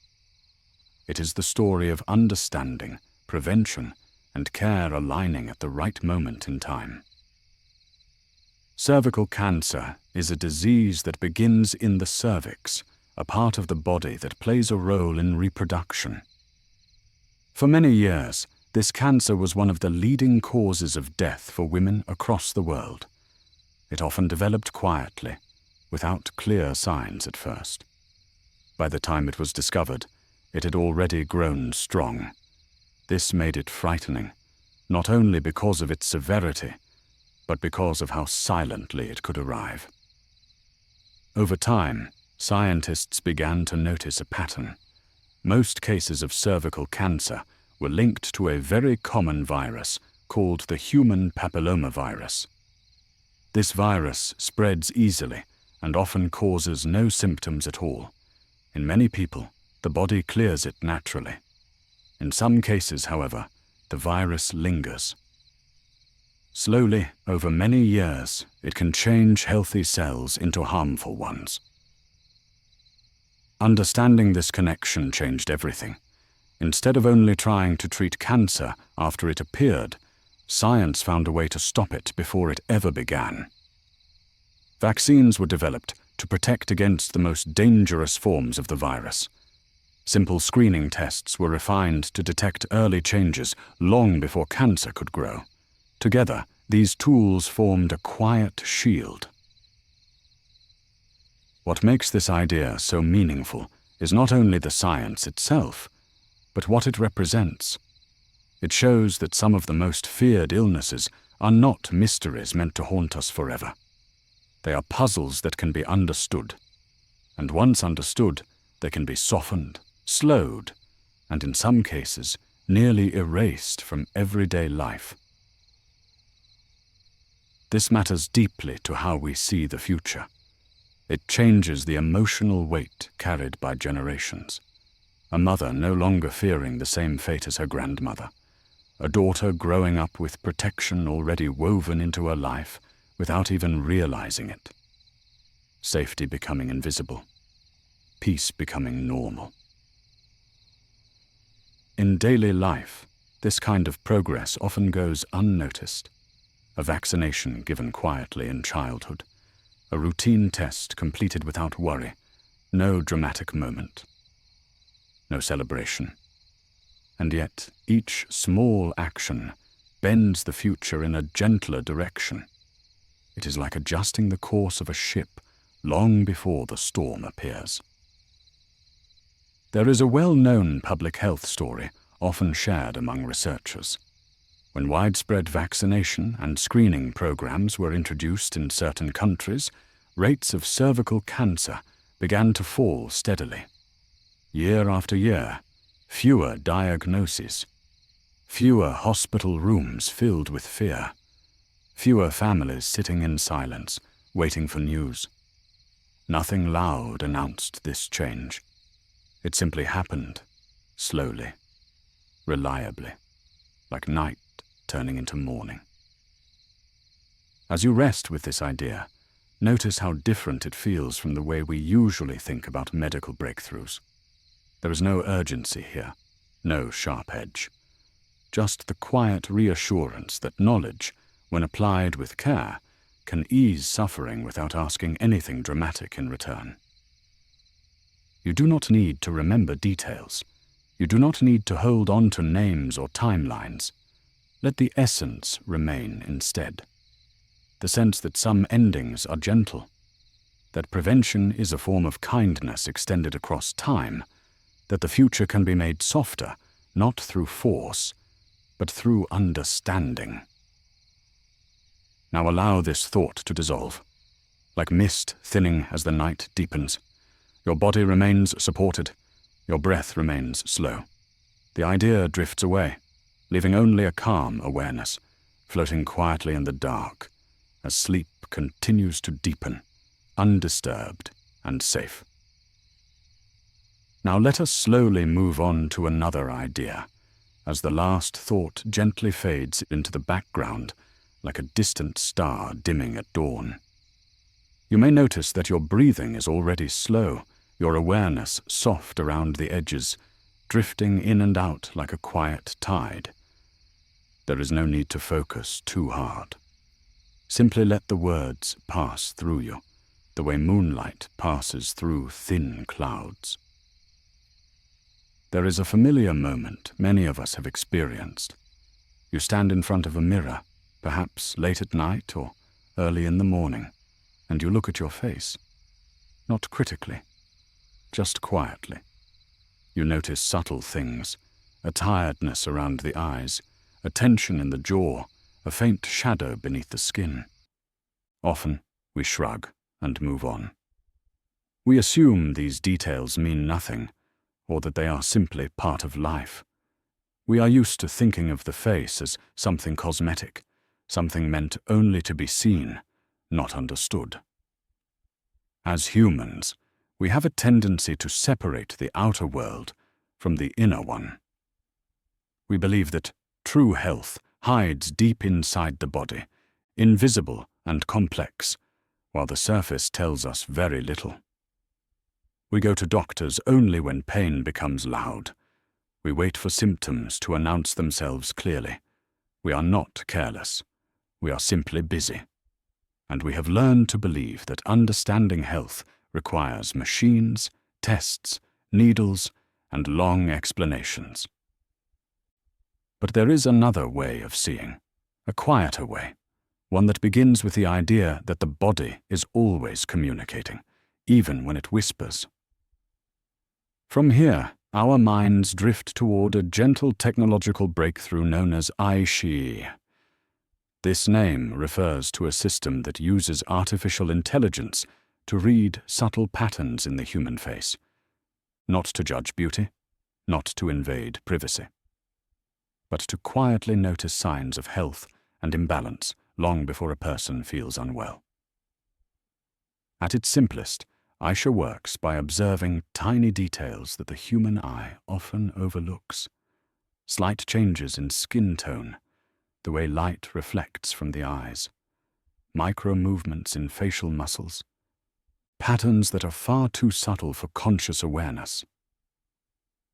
S1: It is the story of understanding, prevention, and care aligning at the right moment in time. Cervical cancer is a disease that begins in the cervix, a part of the body that plays a role in reproduction. For many years, this cancer was one of the leading causes of death for women across the world. It often developed quietly, without clear signs at first. By the time it was discovered, It had already grown strong. This made it frightening, not only because of its severity, but because of how silently it could arrive. Over time, scientists began to notice a pattern. Most cases of cervical cancer were linked to a very common virus called the human papillomavirus. This virus spreads easily and often causes no symptoms at all. In many people, the body clears it naturally. In some cases, however, the virus lingers. Slowly, over many years, it can change healthy cells into harmful ones. Understanding this connection changed everything. Instead of only trying to treat cancer after it appeared, science found a way to stop it before it ever began. Vaccines were developed to protect against the most dangerous forms of the virus. Simple screening tests were refined to detect early changes long before cancer could grow. Together, these tools formed a quiet shield. What makes this idea so meaningful is not only the science itself, but what it represents. It shows that some of the most feared illnesses are not mysteries meant to haunt us forever. They are puzzles that can be understood, and once understood, they can be softened, slowed, and in some cases, nearly erased from everyday life. This matters deeply to how we see the future. It changes the emotional weight carried by generations. A mother no longer fearing the same fate as her grandmother. A daughter growing up with protection already woven into her life without even realizing it. Safety becoming invisible. Peace becoming normal. In daily life, this kind of progress often goes unnoticed. A vaccination given quietly in childhood. A routine test completed without worry. No dramatic moment. No celebration. And yet, each small action bends the future in a gentler direction. It is like adjusting the course of a ship long before the storm appears. There is a well-known public health story often shared among researchers. When widespread vaccination and screening programs were introduced in certain countries, rates of cervical cancer began to fall steadily. Year after year, fewer diagnoses, fewer hospital rooms filled with fear, fewer families sitting in silence, waiting for news. Nothing loud announced this change. It simply happened, slowly, reliably, like night turning into morning. As you rest with this idea, notice how different it feels from the way we usually think about medical breakthroughs. There is no urgency here, no sharp edge. Just the quiet reassurance that knowledge, when applied with care, can ease suffering without asking anything dramatic in return. You do not need to remember details. You do not need to hold on to names or timelines. Let the essence remain instead. The sense that some endings are gentle, that prevention is a form of kindness extended across time, that the future can be made softer, not through force, but through understanding. Now allow this thought to dissolve, like mist thinning as the night deepens. Your body remains supported, your breath remains slow. The idea drifts away, leaving only a calm awareness, floating quietly in the dark, as sleep continues to deepen, undisturbed and safe. Now let us slowly move on to another idea, as the last thought gently fades into the background like a distant star dimming at dawn. You may notice that your breathing is already slow, your awareness soft around the edges, drifting in and out like a quiet tide. There is no need to focus too hard. Simply let the words pass through you, the way moonlight passes through thin clouds. There is a familiar moment many of us have experienced. You stand in front of a mirror, perhaps late at night or early in the morning, and you look at your face, not critically, just quietly. You notice subtle things, a tiredness around the eyes, a tension in the jaw, a faint shadow beneath the skin. Often, we shrug and move on. We assume these details mean nothing, or that they are simply part of life. We are used to thinking of the face as something cosmetic, something meant only to be seen, not understood. As humans, we have a tendency to separate the outer world from the inner one. We believe that true health hides deep inside the body, invisible and complex, while the surface tells us very little. We go to doctors only when pain becomes loud. We wait for symptoms to announce themselves clearly. We are not careless. We are simply busy. And we have learned to believe that understanding health requires machines, tests, needles, and long explanations. But there is another way of seeing, a quieter way, one that begins with the idea that the body is always communicating, even when it whispers. From here, our minds drift toward a gentle technological breakthrough known as AiSHA. This name refers to a system that uses artificial intelligence to read subtle patterns in the human face, not to judge beauty, not to invade privacy, but to quietly notice signs of health and imbalance long before a person feels unwell. At its simplest, AiSHA works by observing tiny details that the human eye often overlooks. Slight changes in skin tone, the way light reflects from the eyes, micro-movements in facial muscles, patterns that are far too subtle for conscious awareness.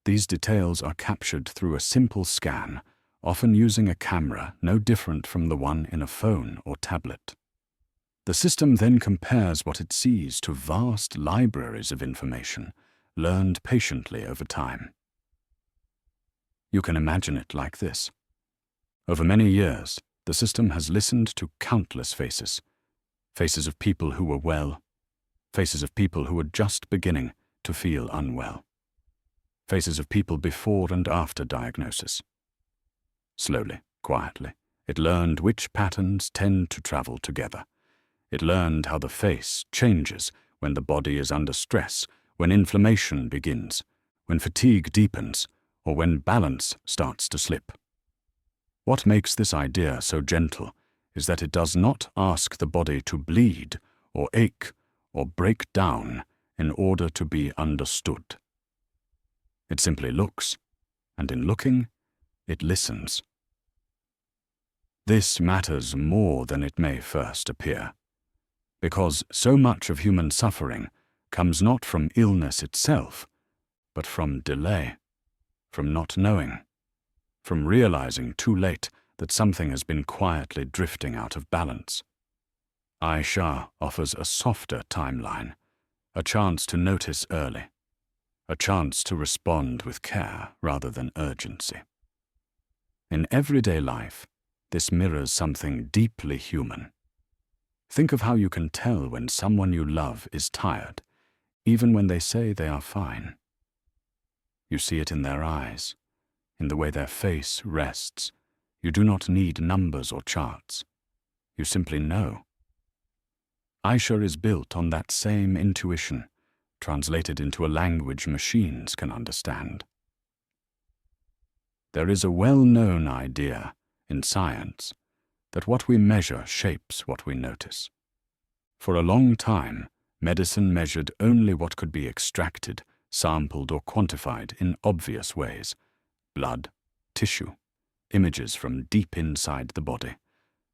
S1: These details are captured through a simple scan, often using a camera no different from the one in a phone or tablet. The system then compares what it sees to vast libraries of information, learned patiently over time. You can imagine it like this. Over many years, the system has listened to countless faces. Faces of people who were well, faces of people who were just beginning to feel unwell, faces of people before and after diagnosis. Slowly, quietly, it learned which patterns tend to travel together. It learned how the face changes when the body is under stress, when inflammation begins, when fatigue deepens, or when balance starts to slip. What makes this idea so gentle is that it does not ask the body to bleed or ache or break down in order to be understood. It simply looks, and in looking, it listens. This matters more than it may first appear, because so much of human suffering comes not from illness itself, but from delay, from not knowing, from realizing too late that something has been quietly drifting out of balance. AiSHA offers a softer timeline, a chance to notice early, a chance to respond with care rather than urgency. In everyday life, this mirrors something deeply human. Think of how you can tell when someone you love is tired, even when they say they are fine. You see it in their eyes, in the way their face rests. You do not need numbers or charts. You simply know. AiSHA is built on that same intuition, translated into a language machines can understand. There is a well-known idea in science that what we measure shapes what we notice. For a long time, medicine measured only what could be extracted, sampled, or quantified in obvious ways: blood, tissue, images from deep inside the body.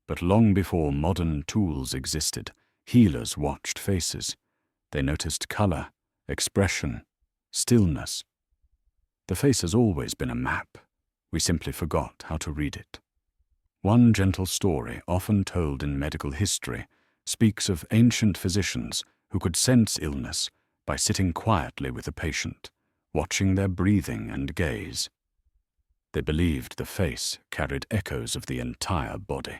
S1: But long before modern tools existed, healers watched faces. They noticed color, expression, stillness. The face has always been a map. We simply forgot how to read it. One gentle story, often told in medical history, speaks of ancient physicians who could sense illness by sitting quietly with a patient, watching their breathing and gaze. They believed the face carried echoes of the entire body.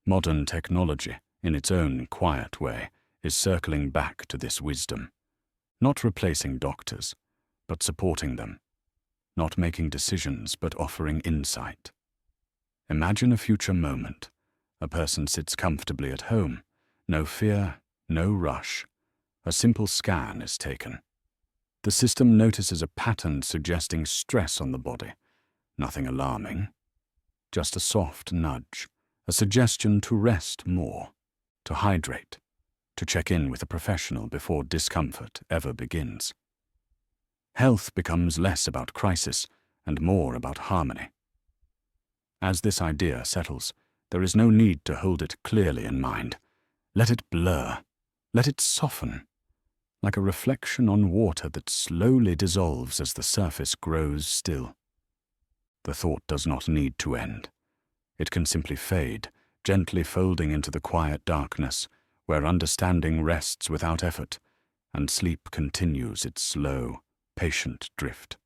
S1: Modern technology, in its own quiet way, is circling back to this wisdom, not replacing doctors, but supporting them, not making decisions but offering insight. Imagine a future moment. A person sits comfortably at home. No fear, no rush. A simple scan is taken. The system notices a pattern suggesting stress on the body. Nothing alarming. Just a soft nudge, a suggestion to rest more, to hydrate, to check in with a professional before discomfort ever begins. Health becomes less about crisis and more about harmony. As this idea settles, there is no need to hold it clearly in mind. Let it blur. Let it soften, like a reflection on water that slowly dissolves as the surface grows still. The thought does not need to end. It can simply fade, gently folding into the quiet darkness, where understanding rests without effort, and sleep continues its slow, patient drift.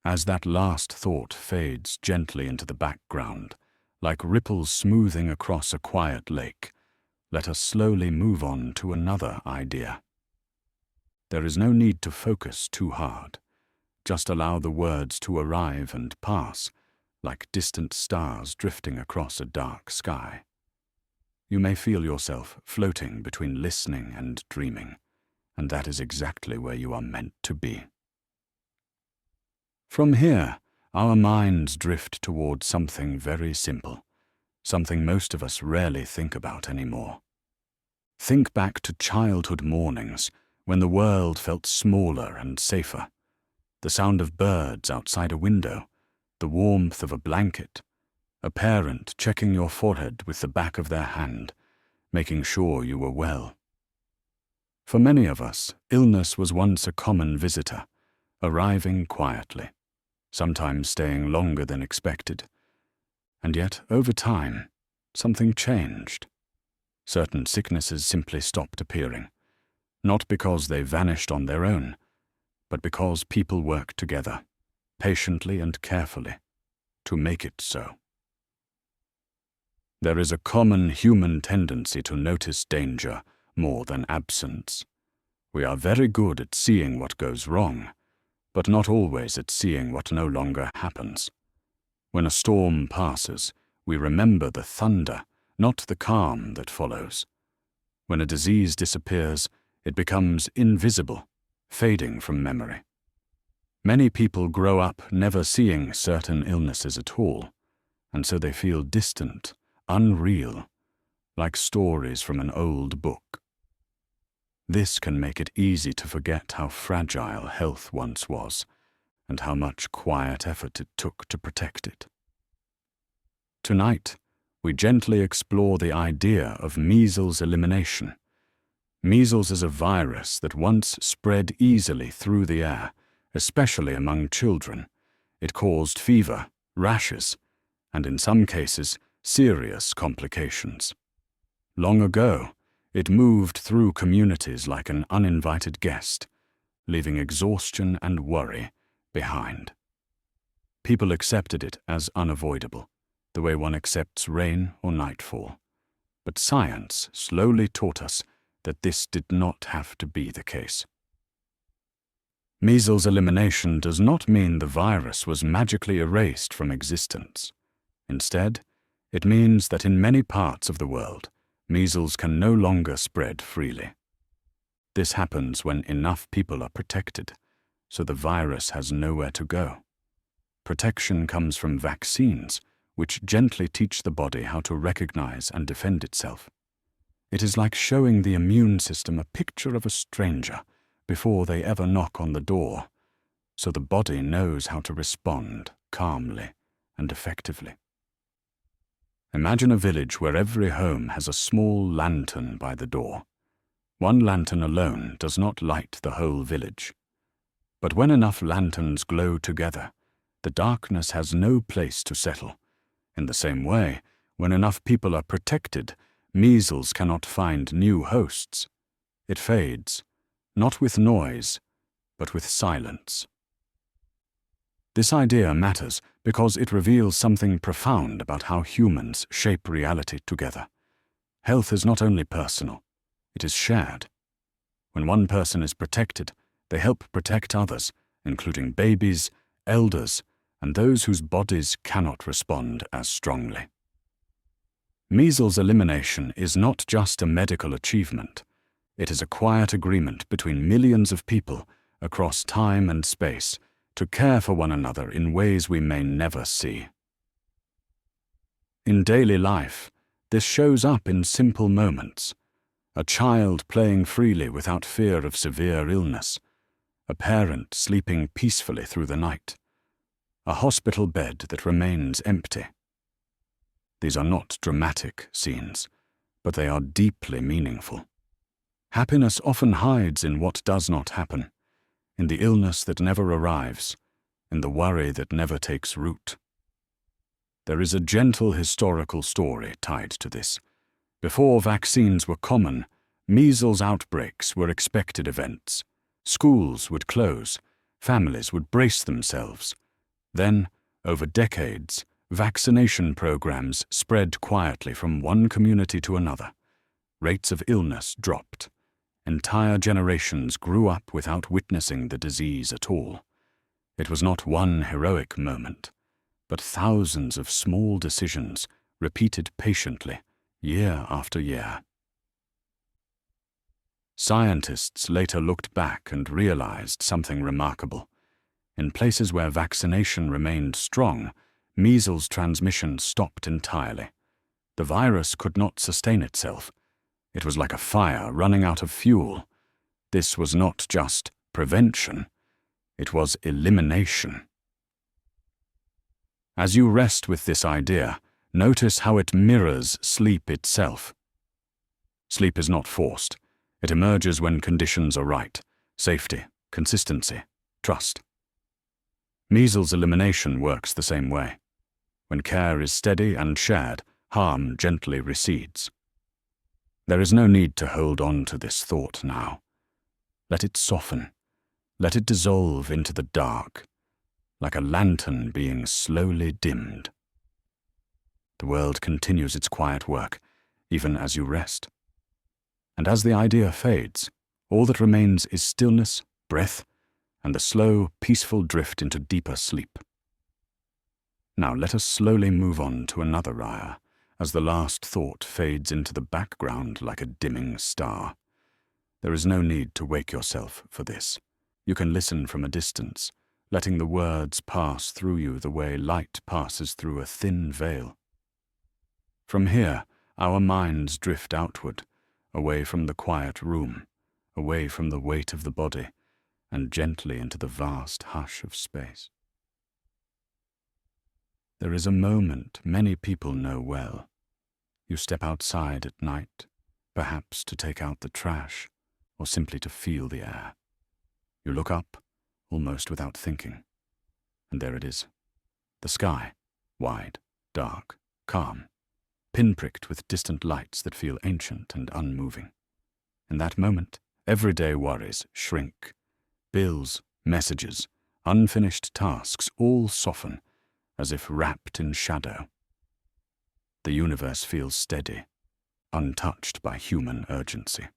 S1: As that last thought fades gently into the background, like ripples smoothing across a quiet lake, let us slowly move on to another idea. There is no need to focus too hard. Just allow the words to arrive and pass, like distant stars drifting across a dark sky. You may feel yourself floating between listening and dreaming, and that is exactly where you are meant to be. From here, our minds drift towards something very simple, something most of us rarely think about anymore. Think back to childhood mornings when the world felt smaller and safer. The sound of birds outside a window, the warmth of a blanket, a parent checking your forehead with the back of their hand, making sure you were well. For many of us, illness was once a common visitor, arriving quietly, sometimes staying longer than expected. And yet, over time, something changed. Certain sicknesses simply stopped appearing, not because they vanished on their own, but because people worked together, patiently and carefully, to make it so. There is a common human tendency to notice danger more than absence. We are very good at seeing what goes wrong, but not always at seeing what no longer happens. When a storm passes, we remember the thunder, not the calm that follows. When a disease disappears, it becomes invisible, fading from memory. Many people grow up never seeing certain illnesses at all, and so they feel distant, unreal, like stories from an old book. This can make it easy to forget how fragile health once was, and how much quiet effort it took to protect it. Tonight, we gently explore the idea of measles elimination. Measles is a virus that once spread easily through the air, especially among children. It caused fever, rashes, and in some cases, serious complications. Long ago, it moved through communities like an uninvited guest, leaving exhaustion and worry behind. People accepted it as unavoidable, the way one accepts rain or nightfall. But science slowly taught us that this did not have to be the case. Measles elimination does not mean the virus was magically erased from existence. Instead, it means that in many parts of the world, measles can no longer spread freely. This happens when enough people are protected, so the virus has nowhere to go. Protection comes from vaccines, which gently teach the body how to recognize and defend itself. It is like showing the immune system a picture of a stranger before they ever knock on the door, so the body knows how to respond calmly and effectively. Imagine a village where every home has a small lantern by the door. One lantern alone does not light the whole village. But when enough lanterns glow together, the darkness has no place to settle. In the same way, when enough people are protected, measles cannot find new hosts. It fades, not with noise, but with silence. This idea matters because it reveals something profound about how humans shape reality together. Health is not only personal, it is shared. When one person is protected, They help protect others, including babies, elders, and those whose bodies cannot respond as strongly. Measles elimination is not just a medical achievement. It is a quiet agreement between millions of people across time and space to care for one another in ways we may never see. In daily life, this shows up in simple moments. A child playing freely without fear of severe illness. A parent sleeping peacefully through the night. A hospital bed that remains empty. These are not dramatic scenes, but they are deeply meaningful. Happiness often hides in what does not happen, in the illness that never arrives, in the worry that never takes root. There is a gentle historical story tied to this. Before vaccines were common, measles outbreaks were expected events. Schools would close, families would brace themselves. Then, over decades, vaccination programs spread quietly from one community to another. Rates of illness dropped. Entire generations grew up without witnessing the disease at all. It was not one heroic moment, but thousands of small decisions repeated patiently, year after year. Scientists later looked back and realized something remarkable. In places where vaccination remained strong, measles transmission stopped entirely. The virus could not sustain itself. It was like a fire running out of fuel. This was not just prevention, it was elimination. As you rest with this idea, notice how it mirrors sleep itself. Sleep is not forced. It emerges when conditions are right: safety, consistency, trust. Measles elimination works the same way. When care is steady and shared, harm gently recedes. There is no need to hold on to this thought now. Let it soften. Let it dissolve into the dark, like a lantern being slowly dimmed. The world continues its quiet work, even as you rest. And as the idea fades, all that remains is stillness, breath, and the slow, peaceful drift into deeper sleep. Now let us slowly move on to another ayah, as the last thought fades into the background like a dimming star. There is no need to wake yourself for this. You can listen from a distance, letting the words pass through you the way light passes through a thin veil. From here, our minds drift outward, away from the quiet room, away from the weight of the body, and gently into the vast hush of space. There is a moment many people know well. You step outside at night, perhaps to take out the trash, or simply to feel the air. You look up, almost without thinking, and there it is. The sky, wide, dark, calm, pinpricked with distant lights that feel ancient and unmoving. In that moment, everyday worries shrink. Bills, messages, unfinished tasks all soften, as if wrapped in shadow. The universe feels steady, untouched by human urgency.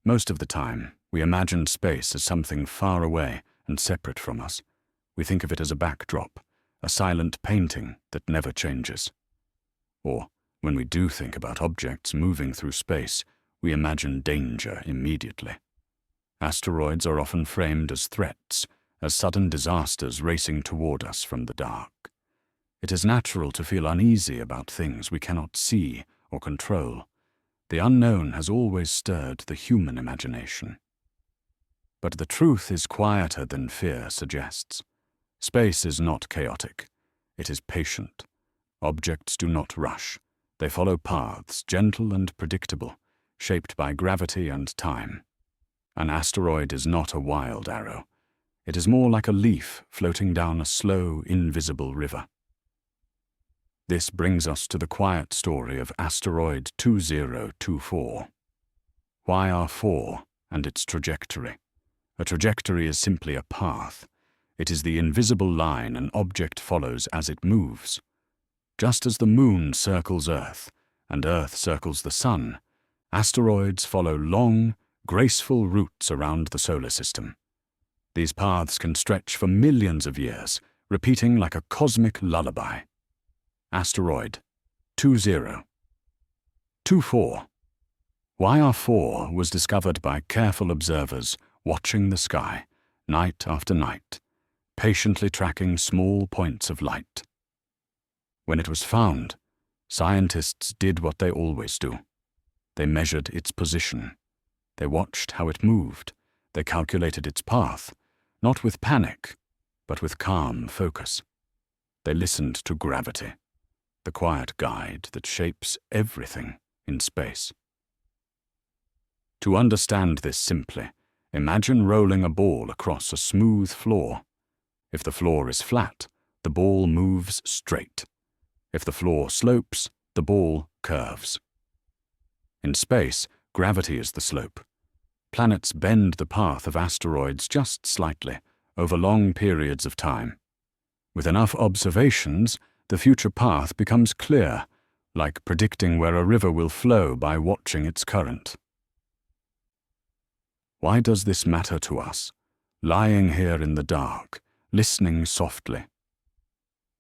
S1: Most of the time, we imagine space as something far away and separate from us. We think of it as a backdrop, a silent painting that never changes. Or, when we do think about objects moving through space, we imagine danger immediately. Asteroids are often framed as threats, as sudden disasters racing toward us from the dark. It is natural to feel uneasy about things we cannot see or control. The unknown has always stirred the human imagination. But the truth is quieter than fear suggests. Space is not chaotic. It is patient. Objects do not rush. They follow paths, gentle and predictable, shaped by gravity and time. An asteroid is not a wild arrow. It is more like a leaf floating down a slow, invisible river. This brings us to the quiet story of Asteroid 2024. Why are 4 and its trajectory? A trajectory is simply a path. It is the invisible line an object follows as it moves. Just as the moon circles Earth and Earth circles the sun, asteroids follow long, graceful routes around the solar system. These paths can stretch for millions of years, repeating like a cosmic lullaby. Asteroid 2024. YR4 was discovered by careful observers watching the sky, night after night, patiently tracking small points of light. When it was found, scientists did what they always do. They measured its position. They watched how it moved. They calculated its path, not with panic, but with calm focus. They listened to gravity, the quiet guide that shapes everything in space. To understand this simply, imagine rolling a ball across a smooth floor. If the floor is flat, the ball moves straight. If the floor slopes, the ball curves. In space, gravity is the slope. Planets bend the path of asteroids just slightly, over long periods of time. With enough observations, the future path becomes clear, like predicting where a river will flow by watching its current. Why does this matter to us, lying here in the dark, listening softly?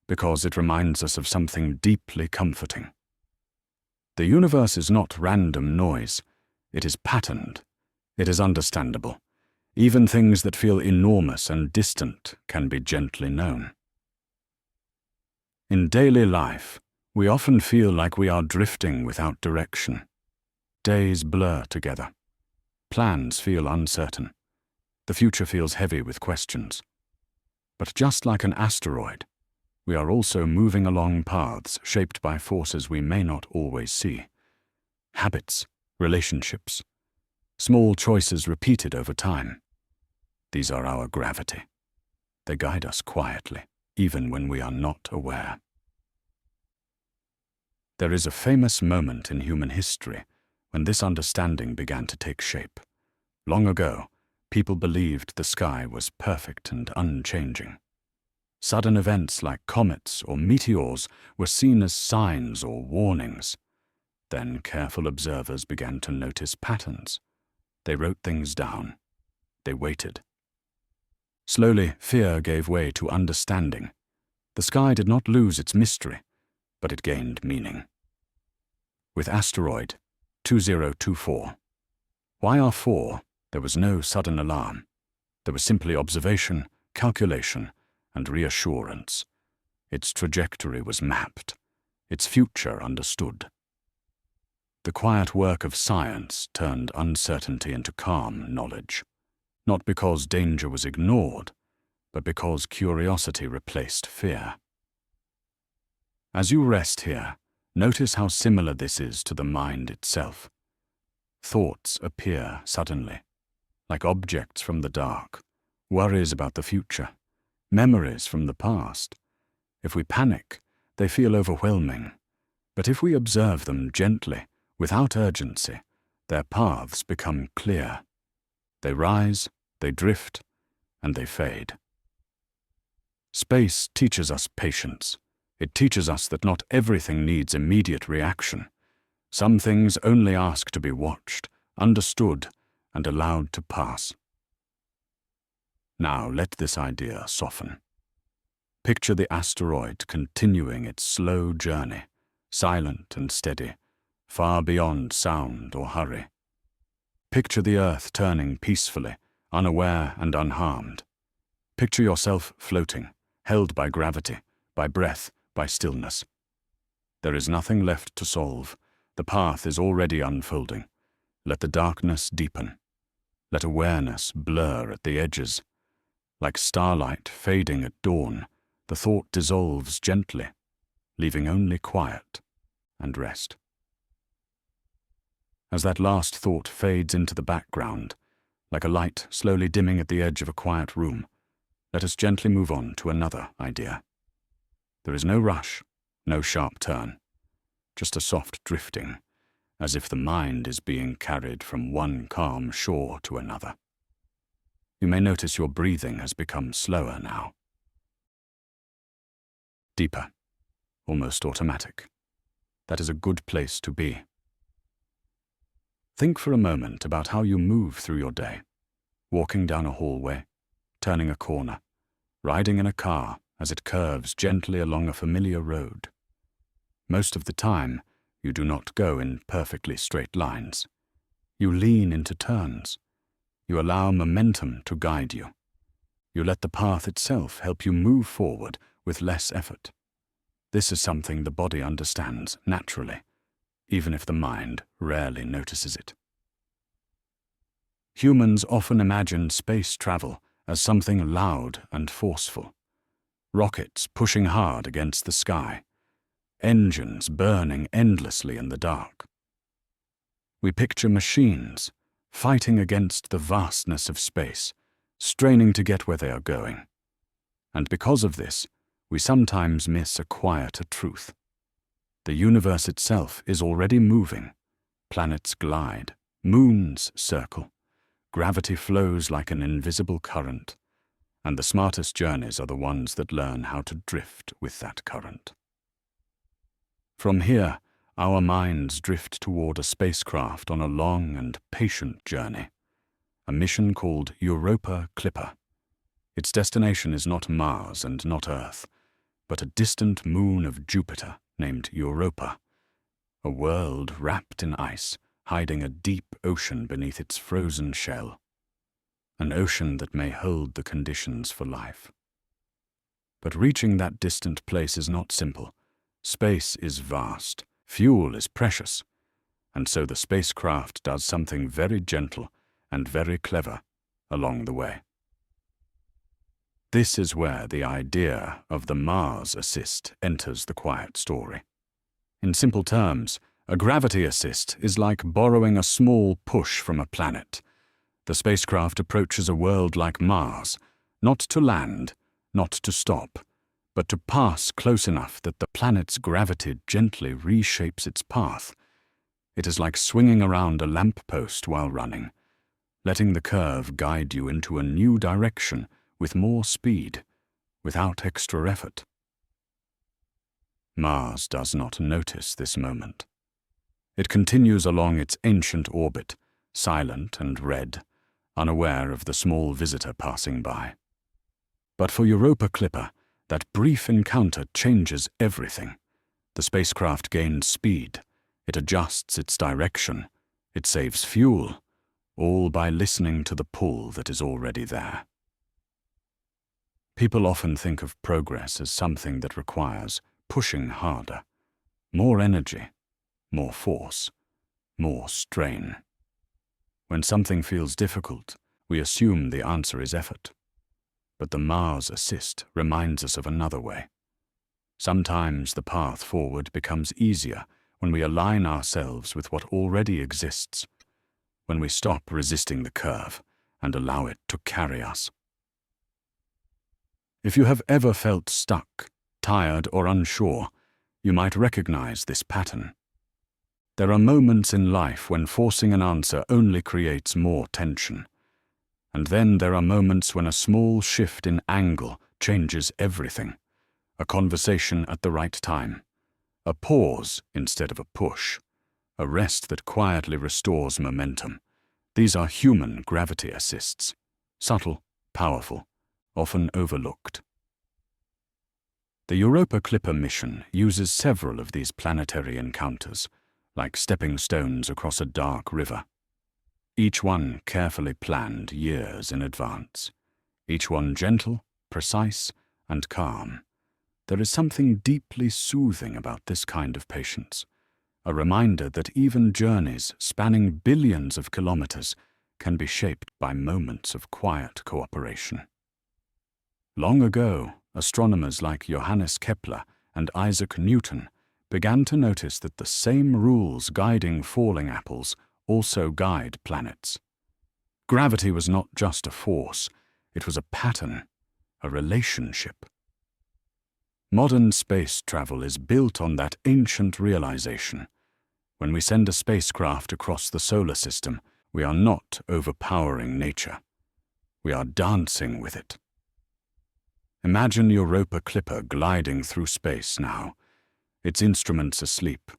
S1: Because it reminds us of something deeply comforting. The universe is not random noise. It is patterned. It is understandable. Even things that feel enormous and distant can be gently known. In daily life, we often feel like we are drifting without direction. Days blur together. Plans feel uncertain. The future feels heavy with questions. But just like an asteroid, we are also moving along paths shaped by forces we may not always see. Habits, relationships, small choices repeated over time. These are our gravity. They guide us quietly, even when we are not aware. There is a famous moment in human history when this understanding began to take shape. Long ago, people believed the sky was perfect and unchanging. Sudden events like comets or meteors were seen as signs or warnings. Then careful observers began to notice patterns. They wrote things down. They waited. Slowly, fear gave way to understanding. The sky did not lose its mystery, but it gained meaning. With Asteroid 2024, YR4, there was no sudden alarm. There was simply observation, calculation, and reassurance. Its trajectory was mapped. Its future understood. The quiet work of science turned uncertainty into calm knowledge, not because danger was ignored, but because curiosity replaced fear. As you rest here, notice how similar this is to the mind itself. Thoughts appear suddenly, like objects from the dark, worries about the future, memories from the past. If we panic, they feel overwhelming. But if we observe them gently, without urgency, their paths become clear. They rise, they drift, and they fade. Space teaches us patience. It teaches us that not everything needs immediate reaction. Some things only ask to be watched, understood, and allowed to pass. Now let this idea soften. Picture the asteroid continuing its slow journey, silent and steady, far beyond sound or hurry. Picture the Earth turning peacefully, unaware and unharmed. Picture yourself floating, held by gravity, by breath, by stillness. There is nothing left to solve. The path is already unfolding. Let the darkness deepen. Let awareness blur at the edges. Like starlight fading at dawn, the thought dissolves gently, leaving only quiet and rest. As that last thought fades into the background, like a light slowly dimming at the edge of a quiet room, let us gently move on to another idea. There is no rush, no sharp turn, just a soft drifting, as if the mind is being carried from one calm shore to another. You may notice your breathing has become slower now. Deeper, almost automatic. That is a good place to be. Think for a moment about how you move through your day. Walking down a hallway, turning a corner, riding in a car as it curves gently along a familiar road. Most of the time, you do not go in perfectly straight lines. You lean into turns. You allow momentum to guide you. You let the path itself help you move forward with less effort. This is something the body understands naturally, even if the mind rarely notices it. Humans often imagine space travel as something loud and forceful. Rockets pushing hard against the sky, engines burning endlessly in the dark. We picture machines fighting against the vastness of space, straining to get where they are going. And because of this, we sometimes miss a quieter truth. The universe itself is already moving. Planets glide, moons circle, gravity flows like an invisible current, and the smartest journeys are the ones that learn how to drift with that current. From here, our minds drift toward a spacecraft on a long and patient journey, a mission called Europa Clipper. Its destination is not Mars and not Earth, but a distant moon of Jupiter named Europa, a world wrapped in ice, hiding a deep ocean beneath its frozen shell, an ocean that may hold the conditions for life. But reaching that distant place is not simple. Space is vast, fuel is precious, and so the spacecraft does something very gentle and very clever along the way. This is where the idea of the Mars assist enters the quiet story. In simple terms, a gravity assist is like borrowing a small push from a planet. The spacecraft approaches a world like Mars, not to land, not to stop, but to pass close enough that the planet's gravity gently reshapes its path. It is like swinging around a lamppost while running, letting the curve guide you into a new direction with more speed, without extra effort. Mars does not notice this moment. It continues along its ancient orbit, silent and red, unaware of the small visitor passing by. But for Europa Clipper, that brief encounter changes everything. The spacecraft gains speed, it adjusts its direction, it saves fuel, all by listening to the pull that is already there. People often think of progress as something that requires pushing harder, more energy, more force, more strain. When something feels difficult, we assume the answer is effort. But the Mars assist reminds us of another way. Sometimes the path forward becomes easier when we align ourselves with what already exists, when we stop resisting the curve and allow it to carry us. If you have ever felt stuck, tired, or unsure, you might recognize this pattern. There are moments in life when forcing an answer only creates more tension. And then there are moments when a small shift in angle changes everything. A conversation at the right time, a pause instead of a push, a rest that quietly restores momentum. These are human gravity assists, subtle, powerful, often overlooked. The Europa Clipper mission uses several of these planetary encounters, like stepping stones across a dark river. Each one carefully planned years in advance. Each one gentle, precise, and calm. There is something deeply soothing about this kind of patience, a reminder that even journeys spanning billions of kilometers can be shaped by moments of quiet cooperation. Long ago, astronomers like Johannes Kepler and Isaac Newton began to notice that the same rules guiding falling apples also guide planets. Gravity was not just a force, it was a pattern, a relationship. Modern space travel is built on that ancient realization. When we send a spacecraft across the solar system, we are not overpowering nature. We are dancing with it. Imagine Europa Clipper gliding through space now, its instruments asleep,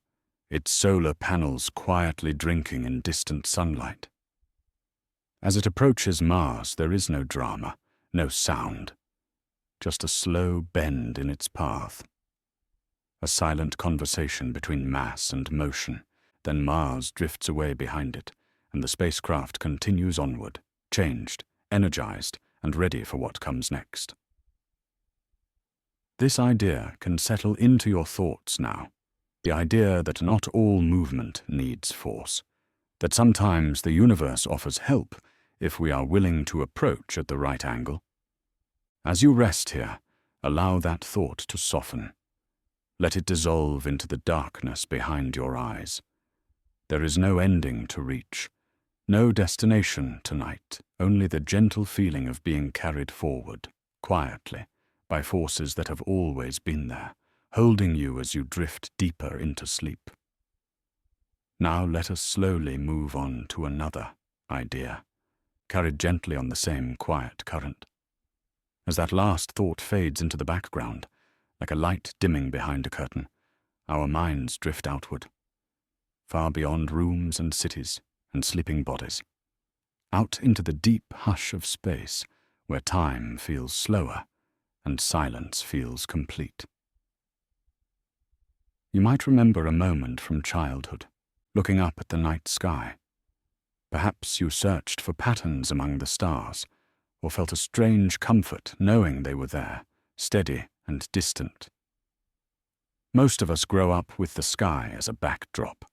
S1: its solar panels quietly drinking in distant sunlight. As it approaches Mars, there is no drama, no sound, just a slow bend in its path. A silent conversation between mass and motion, then Mars drifts away behind it, and the spacecraft continues onward, changed, energized, and ready for what comes next. This idea can settle into your thoughts now, the idea that not all movement needs force, that sometimes the universe offers help if we are willing to approach at the right angle. As you rest here, allow that thought to soften. Let it dissolve into the darkness behind your eyes. There is no ending to reach, no destination tonight, only the gentle feeling of being carried forward, quietly, by forces that have always been there, holding you as you drift deeper into sleep. Now let us slowly move on to another idea, carried gently on the same quiet current. As that last thought fades into the background, like a light dimming behind a curtain, our minds drift outward, far beyond rooms and cities and sleeping bodies, out into the deep hush of space where time feels slower and silence feels complete. You might remember a moment from childhood, looking up at the night sky. Perhaps you searched for patterns among the stars, or felt a strange comfort knowing they were there, steady and distant. Most of us grow up with the sky as a backdrop,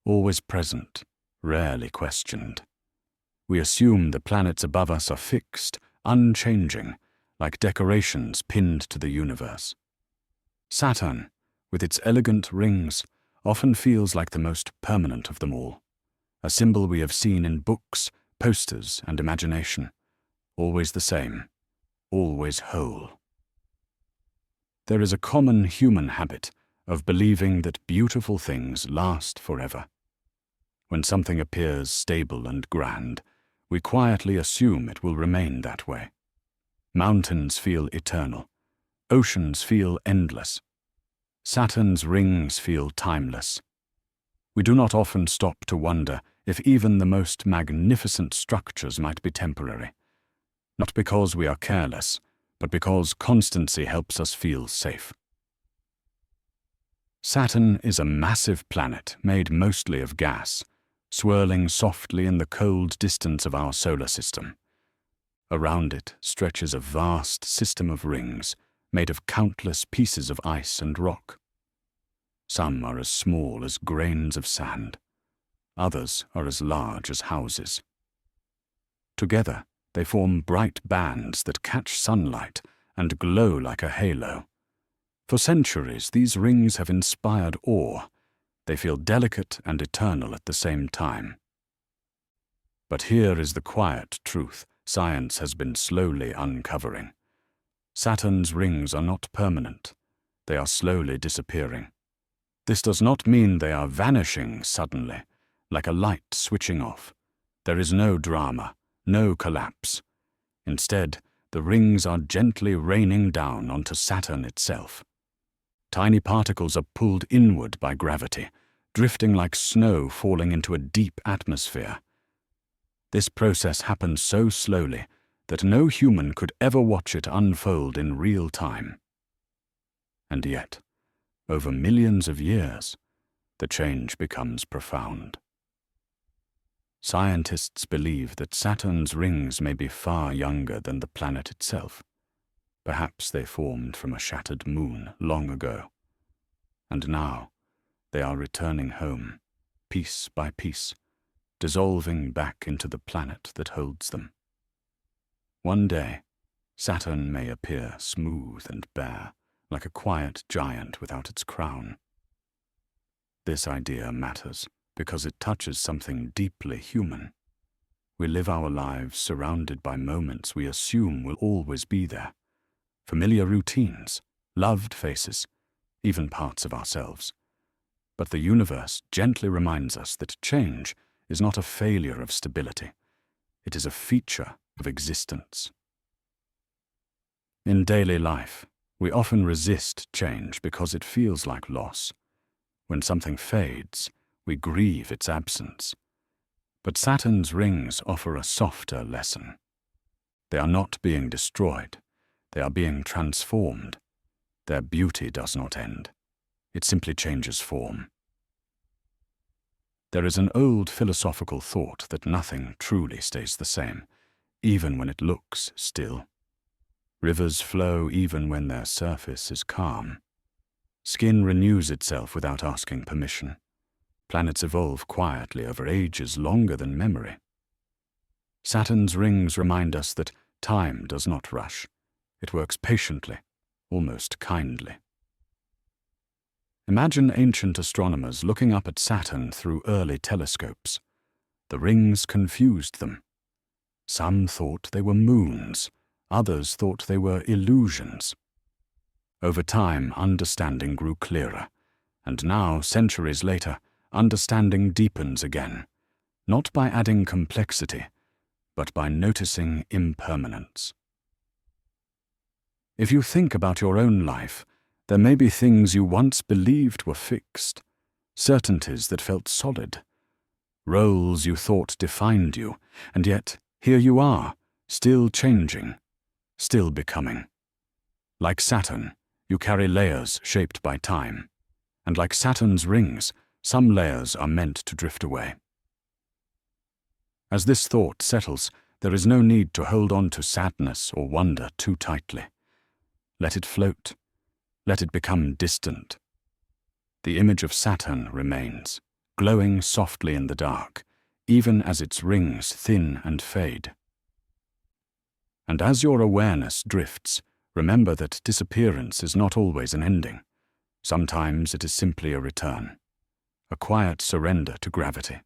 S1: always present, rarely questioned. We assume the planets above us are fixed, unchanging, like decorations pinned to the universe. Saturn, with its elegant rings, often feels like the most permanent of them all, a symbol we have seen in books, posters, and imagination, always the same, always whole. There is a common human habit of believing that beautiful things last forever. When something appears stable and grand, we quietly assume it will remain that way. Mountains feel eternal. Oceans feel endless. Saturn's rings feel timeless. We do not often stop to wonder if even the most magnificent structures might be temporary, not because we are careless, but because constancy helps us feel safe. Saturn is a massive planet made mostly of gas, swirling softly in the cold distance of our solar system. Around it stretches a vast system of rings made of countless pieces of ice and rock. Some are as small as grains of sand. Others are as large as houses. Together, they form bright bands that catch sunlight and glow like a halo. For centuries, these rings have inspired awe. They feel delicate and eternal at the same time. But here is the quiet truth science has been slowly uncovering. Saturn's rings are not permanent. They are slowly disappearing. This does not mean they are vanishing suddenly, like a light switching off. There is no drama, no collapse. Instead, the rings are gently raining down onto Saturn itself. Tiny particles are pulled inward by gravity, drifting like snow falling into a deep atmosphere. This process happens so slowly that no human could ever watch it unfold in real time. And yet, over millions of years, the change becomes profound. Scientists believe that Saturn's rings may be far younger than the planet itself. Perhaps they formed from a shattered moon long ago. And now, they are returning home, piece by piece, dissolving back into the planet that holds them. One day, Saturn may appear smooth and bare, like a quiet giant without its crown. This idea matters because it touches something deeply human. We live our lives surrounded by moments we assume will always be there, familiar routines, loved faces, even parts of ourselves. But the universe gently reminds us that change is not a failure of stability. It is a feature of existence. In daily life, we often resist change because it feels like loss. When something fades, we grieve its absence. But Saturn's rings offer a softer lesson. They are not being destroyed. They are being transformed. Their beauty does not end. It simply changes form. There is an old philosophical thought that nothing truly stays the same, even when it looks still. Rivers flow even when their surface is calm. Skin renews itself without asking permission. Planets evolve quietly over ages longer than memory. Saturn's rings remind us that time does not rush. It works patiently, almost kindly. Imagine ancient astronomers looking up at Saturn through early telescopes. The rings confused them. Some thought they were moons, others thought they were illusions. Over time, understanding grew clearer, and now, centuries later, understanding deepens again, not by adding complexity, but by noticing impermanence. If you think about your own life, there may be things you once believed were fixed, certainties that felt solid, roles you thought defined you, and yet here you are, still changing, still becoming. Like Saturn, you carry layers shaped by time, and like Saturn's rings, some layers are meant to drift away. As this thought settles, there is no need to hold on to sadness or wonder too tightly. Let it float. Let it become distant. The image of Saturn remains, glowing softly in the dark, even as its rings thin and fade. And as your awareness drifts, remember that disappearance is not always an ending. Sometimes it is simply a return, a quiet surrender to gravity,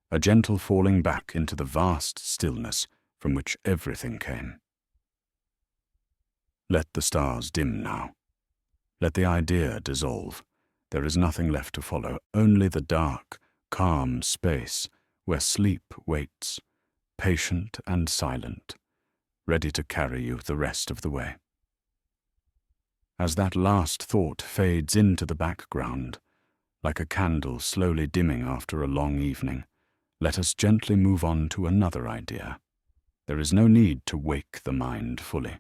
S1: a gentle falling back into the vast stillness from which everything came. Let the stars dim now. Let the idea dissolve. There is nothing left to follow, only the dark, calm space where sleep waits, patient and silent, ready to carry you the rest of the way. As that last thought fades into the background, like a candle slowly dimming after a long evening, let us gently move on to another idea. There is no need to wake the mind fully.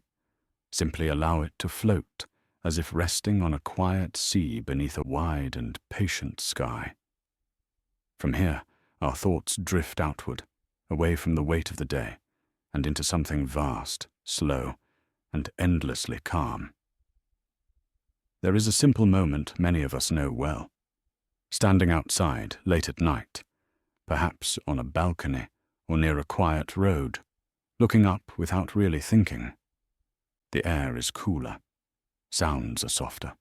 S1: Simply allow it to float, as if resting on a quiet sea beneath a wide and patient sky. From here, our thoughts drift outward, away from the weight of the day, and into something vast, slow, and endlessly calm. There is a simple moment many of us know well. Standing outside late at night, perhaps on a balcony or near a quiet road, looking up without really thinking. The air is cooler. Sounds are softer.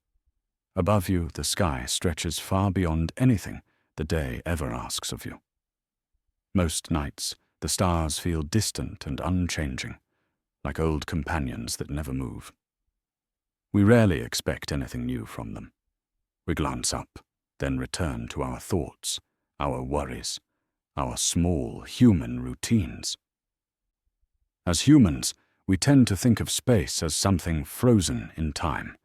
S1: Above you, the sky stretches far beyond anything the day ever asks of you. Most nights, the stars feel distant and unchanging, like old companions that never move. We rarely expect anything new from them. We glance up, then return to our thoughts, our worries, our small human routines. As humans, we tend to think of space as something frozen in time,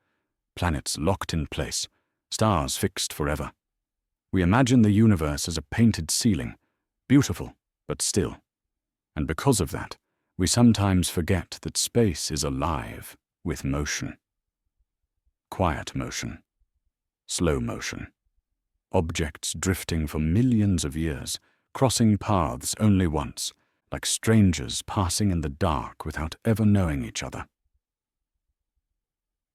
S1: planets locked in place, stars fixed forever. We imagine the universe as a painted ceiling, beautiful but still. And because of that, we sometimes forget that space is alive with motion. Quiet motion, slow motion, objects drifting for millions of years, crossing paths only once, like strangers passing in the dark without ever knowing each other.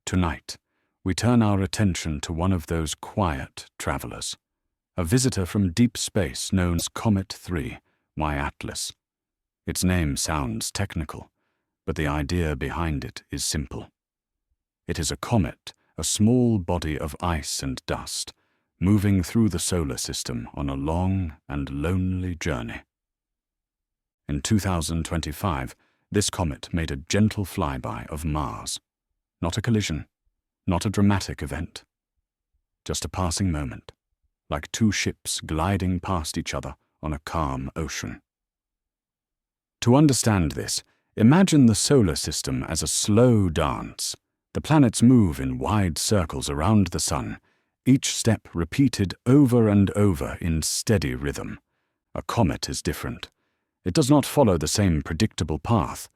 S1: Tonight, we turn our attention to one of those quiet travelers, a visitor from deep space known as Comet 3, Atlas. Its name sounds technical, but the idea behind it is simple. It is a comet, a small body of ice and dust, moving through the solar system on a long and lonely journey. In 2025, this comet made a gentle flyby of Mars. Not a collision, not a dramatic event. Just a passing moment, like two ships gliding past each other on a calm ocean. To understand this, imagine the solar system as a slow dance. The planets move in wide circles around the sun, each step repeated over and over in steady rhythm. A comet is different. It does not follow the same predictable path.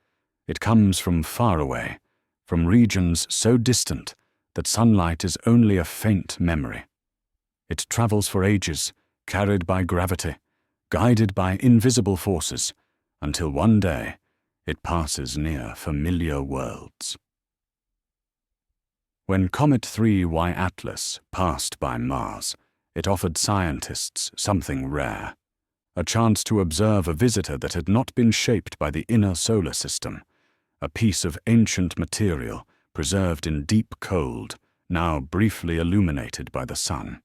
S1: It comes from far away, from regions so distant that sunlight is only a faint memory. It travels for ages, carried by gravity, guided by invisible forces, until one day it passes near familiar worlds. When Comet 3Y Atlas passed by Mars, it offered scientists something rare, a chance to observe a visitor that had not been shaped by the inner solar system, a piece of ancient material preserved in deep cold, now briefly illuminated by the sun.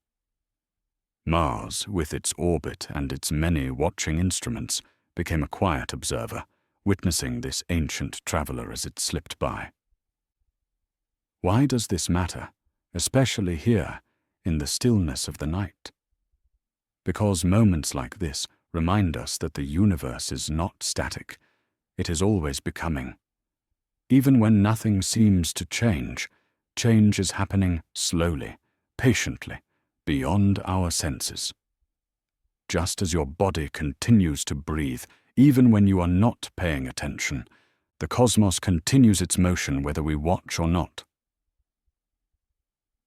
S1: Mars, with its orbit and its many watching instruments, became a quiet observer, witnessing this ancient traveler as it slipped by. Why does this matter, especially here, in the stillness of the night? Because moments like this remind us that the universe is not static, it is always becoming. Even when nothing seems to change, change is happening slowly, patiently, beyond our senses. Just as your body continues to breathe, even when you are not paying attention, the cosmos continues its motion whether we watch or not.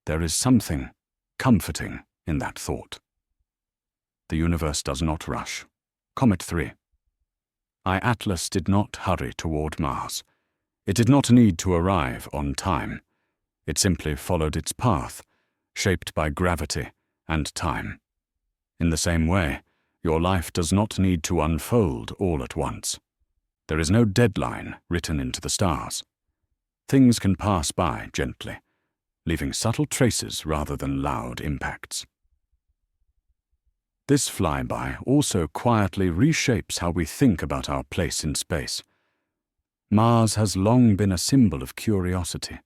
S1: There is something comforting in that thought. The universe does not rush. Comet 3. Atlas did not hurry toward Mars. It did not need to arrive on time. It simply followed its path, shaped by gravity and time. In the same way, your life does not need to unfold all at once. There is no deadline written into the stars. Things can pass by gently, leaving subtle traces rather than loud impacts. This flyby also quietly reshapes how we think about our place in space. Mars has long been a symbol of curiosity,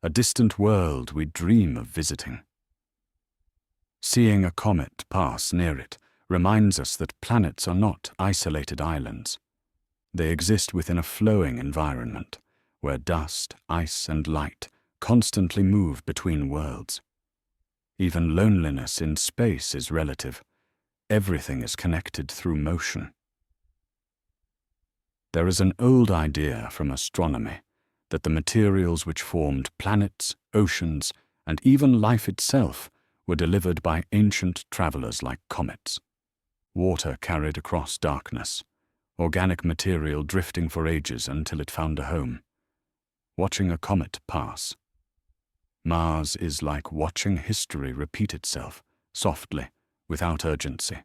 S1: a distant world we dream of visiting. Seeing a comet pass near it reminds us that planets are not isolated islands. They exist within a flowing environment, where dust, ice, and light constantly move between worlds. Even loneliness in space is relative. Everything is connected through motion. There is an old idea from astronomy that the materials which formed planets, oceans, and even life itself were delivered by ancient travelers like comets. Water carried across darkness, organic material drifting for ages until it found a home. Watching a comet pass. Mars is like watching history repeat itself, softly, without urgency.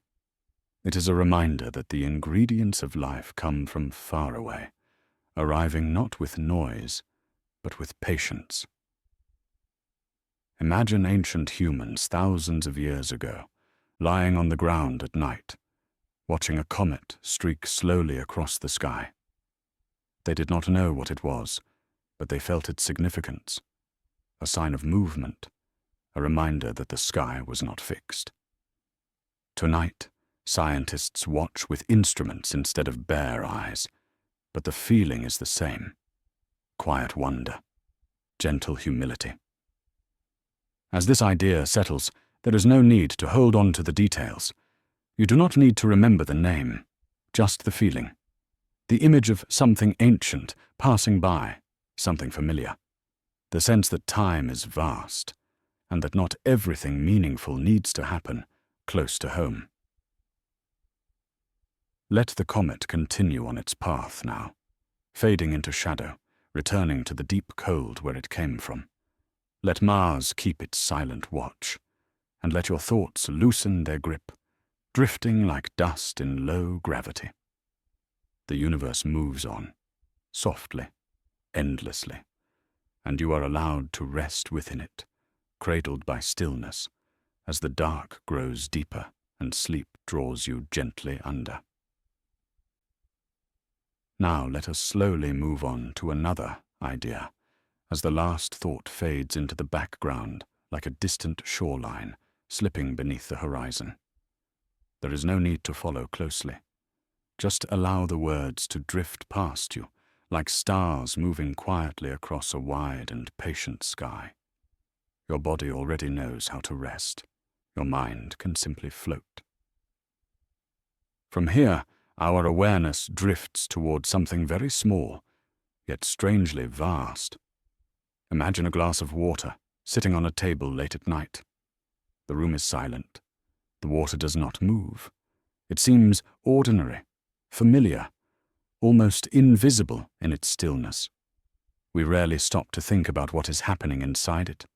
S1: It is a reminder that the ingredients of life come from far away, arriving not with noise, but with patience. Imagine ancient humans thousands of years ago, lying on the ground at night, watching a comet streak slowly across the sky. They did not know what it was, but they felt its significance, a sign of movement, a reminder that the sky was not fixed. Tonight, scientists watch with instruments instead of bare eyes, but the feeling is the same: quiet wonder, gentle humility. As this idea settles, there is no need to hold on to the details. You do not need to remember the name, just the feeling. The image of something ancient passing by, something familiar. The sense that time is vast, and that not everything meaningful needs to happen close to home. Let the comet continue on its path now, fading into shadow, returning to the deep cold where it came from. Let Mars keep its silent watch, and let your thoughts loosen their grip, drifting like dust in low gravity. The universe moves on, softly, endlessly, and you are allowed to rest within it, cradled by stillness, as the dark grows deeper and sleep draws you gently under. Now let us slowly move on to another idea, as the last thought fades into the background like a distant shoreline slipping beneath the horizon. There is no need to follow closely. Just allow the words to drift past you, like stars moving quietly across a wide and patient sky. your body already knows how to rest. Your mind can simply float. From here, our awareness drifts toward something very small, yet strangely vast. Imagine a glass of water sitting on a table late at night. The room is silent. The water does not move. It seems ordinary, familiar, almost invisible in its stillness. We rarely stop to think about what is happening inside it.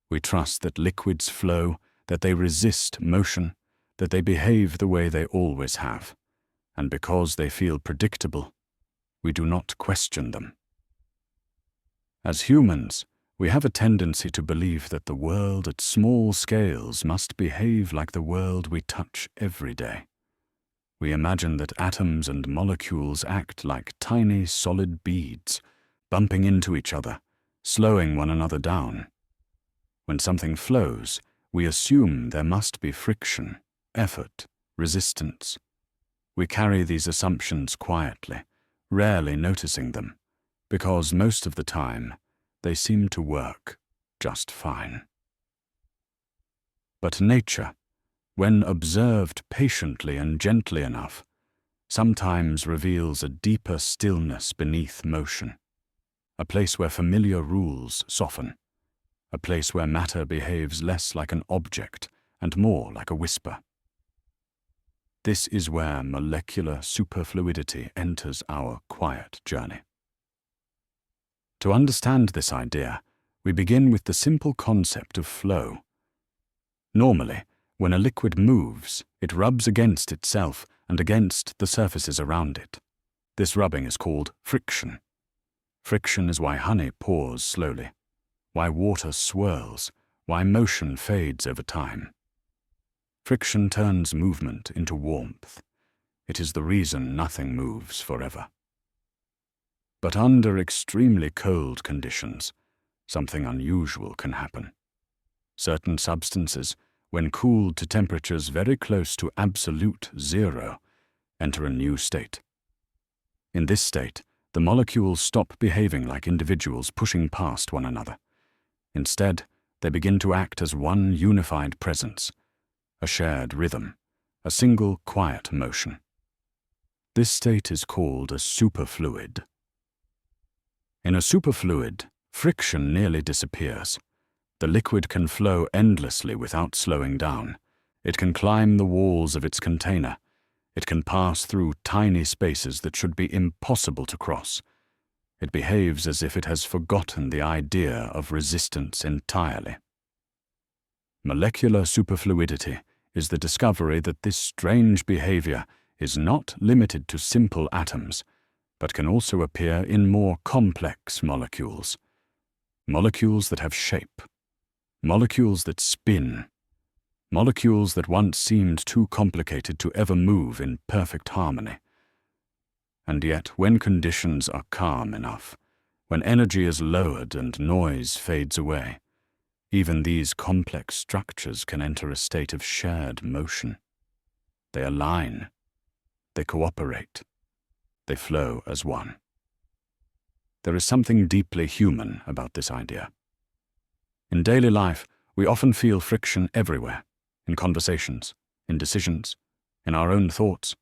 S1: We trust that liquids flow, that they resist motion, that they behave the way they always have. And because they feel predictable, we do not question them. As humans, we have a tendency to believe that the world at small scales must behave like the world we touch every day. We imagine that atoms and molecules act like tiny solid beads, bumping into each other, slowing one another down. When something flows, we assume there must be friction, effort, resistance. We carry these assumptions quietly, rarely noticing them, because most of the time, they seem to work just fine. But nature, when observed patiently and gently enough, sometimes reveals a deeper stillness beneath motion, a place where familiar rules soften, a place where matter behaves less like an object and more like a whisper. This is where molecular superfluidity enters our quiet journey. To understand this idea, we begin with the simple concept of flow. Normally, when a liquid moves, it rubs against itself and against the surfaces around it. This rubbing is called friction. Friction is why honey pours slowly, why water swirls, why motion fades over time. Friction turns movement into warmth. It is the reason nothing moves forever. But under extremely cold conditions, something unusual can happen. Certain substances, when cooled to temperatures very close to absolute zero, enter a new state. In this state, the molecules stop behaving like individuals pushing past one another. Instead, they begin to act as one unified presence, a shared rhythm, a single quiet motion. This state is called a superfluid. In a superfluid, friction nearly disappears. The liquid can flow endlessly without slowing down. It can climb the walls of its container. It can pass through tiny spaces that should be impossible to cross. It behaves as if it has forgotten the idea of resistance entirely. Molecular superfluidity is the discovery that this strange behavior is not limited to simple atoms, but can also appear in more complex molecules. Molecules that have shape. Molecules that spin. Molecules that once seemed too complicated to ever move in perfect harmony. And yet, when conditions are calm enough, when energy is lowered and noise fades away, even these complex structures can enter a state of shared motion. They align. They cooperate. They flow as one. There is something deeply human about this idea. In daily life, we often feel friction everywhere, in conversations, in decisions, in our own thoughts.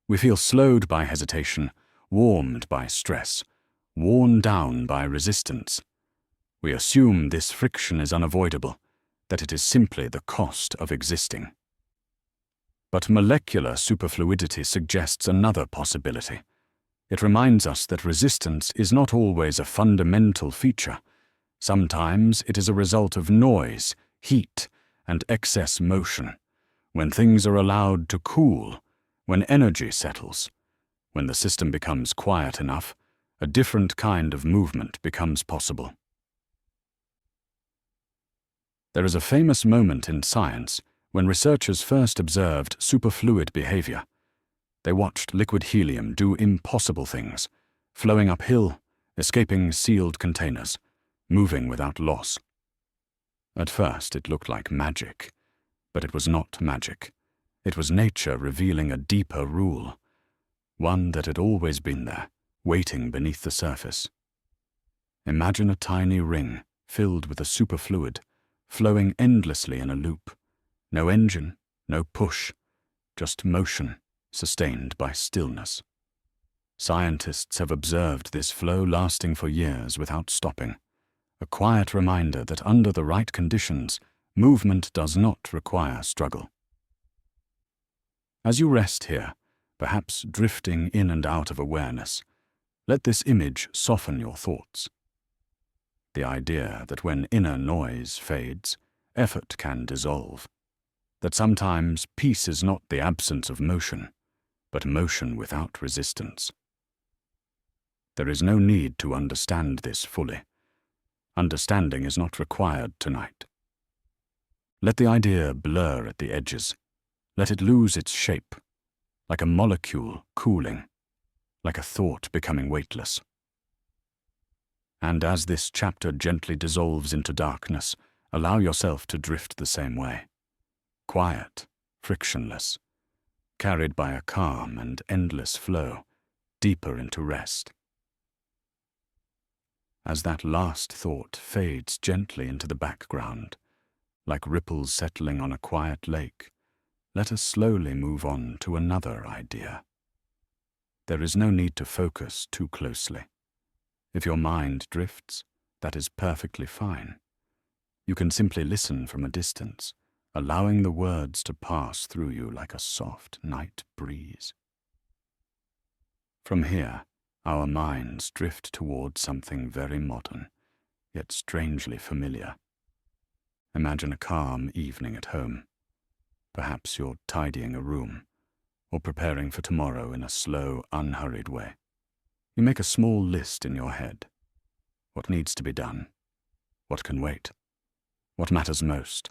S1: We feel slowed by hesitation, warmed by stress, worn down by resistance. We assume this friction is unavoidable, that it is simply the cost of existing. But molecular superfluidity suggests another possibility. It reminds us that resistance is not always a fundamental feature. Sometimes it is a result of noise, heat, and excess motion. When things are allowed to cool, when energy settles, when the system becomes quiet enough, a different kind of movement becomes possible. There is a famous moment in science when researchers first observed superfluid behavior. They watched liquid helium do impossible things, flowing uphill, escaping sealed containers, moving without loss. At first it looked like magic, but it was not magic. It was nature revealing a deeper rule, one that had always been there, waiting beneath the surface. Imagine a tiny ring filled with a superfluid, flowing endlessly in a loop. No engine, no push, just motion, sustained by stillness. Scientists have observed this flow lasting for years without stopping, a quiet reminder that under the right conditions, movement does not require struggle. As you rest here, perhaps drifting in and out of awareness, let this image soften your thoughts. The idea that when inner noise fades, effort can dissolve. That sometimes peace is not the absence of motion, but motion without resistance. There is no need to understand this fully. Understanding is not required tonight. Let the idea blur at the edges. Let it lose its shape, like a molecule cooling, like a thought becoming weightless. And as this chapter gently dissolves into darkness, allow yourself to drift the same way. Quiet, frictionless, carried by a calm and endless flow, deeper into rest. As that last thought fades gently into the background, like ripples settling on a quiet lake, let us slowly move on to another idea. There is no need to focus too closely. If your mind drifts, that is perfectly fine. You can simply listen from a distance, allowing the words to pass through you like a soft night breeze. From here, our minds drift towards something very modern, yet strangely familiar. Imagine a calm evening at home. Perhaps you're tidying a room, or preparing for tomorrow in a slow, unhurried way. You make a small list in your head. What needs to be done? What can wait? What matters most?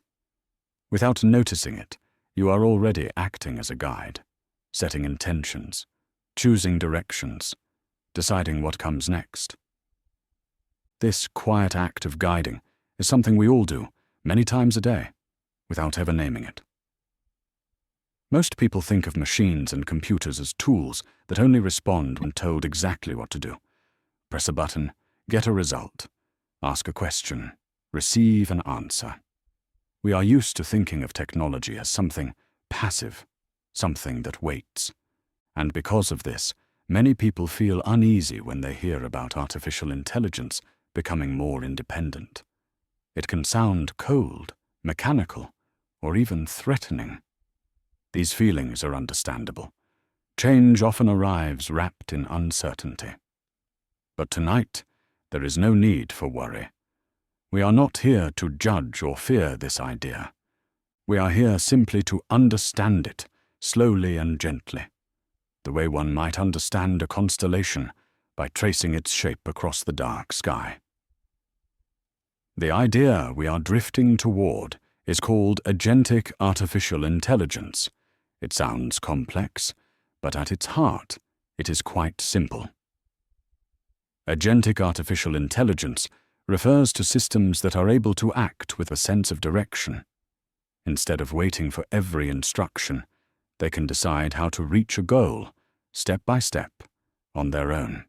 S1: Without noticing it, you are already acting as a guide, setting intentions, choosing directions, deciding what comes next. This quiet act of guiding is something we all do, many times a day, without ever naming it. Most people think of machines and computers as tools that only respond when told exactly what to do. Press a button, get a result, ask a question, receive an answer. We are used to thinking of technology as something passive, something that waits. And because of this, many people feel uneasy when they hear about artificial intelligence becoming more independent. It can sound cold, mechanical, or even threatening. These feelings are understandable. Change often arrives wrapped in uncertainty. But tonight, there is no need for worry. We are not here to judge or fear this idea. We are here simply to understand it, slowly and gently, the way one might understand a constellation by tracing its shape across the dark sky. The idea we are drifting toward is called agentic artificial intelligence. It sounds complex, but at its heart, it is quite simple. Agentic artificial intelligence refers to systems that are able to act with a sense of direction. Instead of waiting for every instruction, they can decide how to reach a goal, step by step, on their own.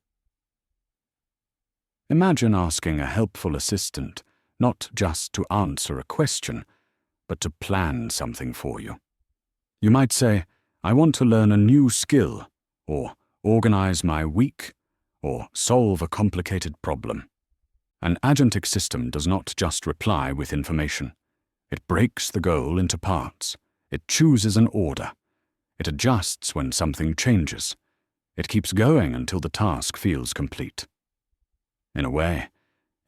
S1: Imagine asking a helpful assistant not just to answer a question, but to plan something for you. You might say, "I want to learn a new skill," or "organize my week," or "solve a complicated problem." An agentic system does not just reply with information. It breaks the goal into parts. It chooses an order. It adjusts when something changes. It keeps going until the task feels complete. In a way,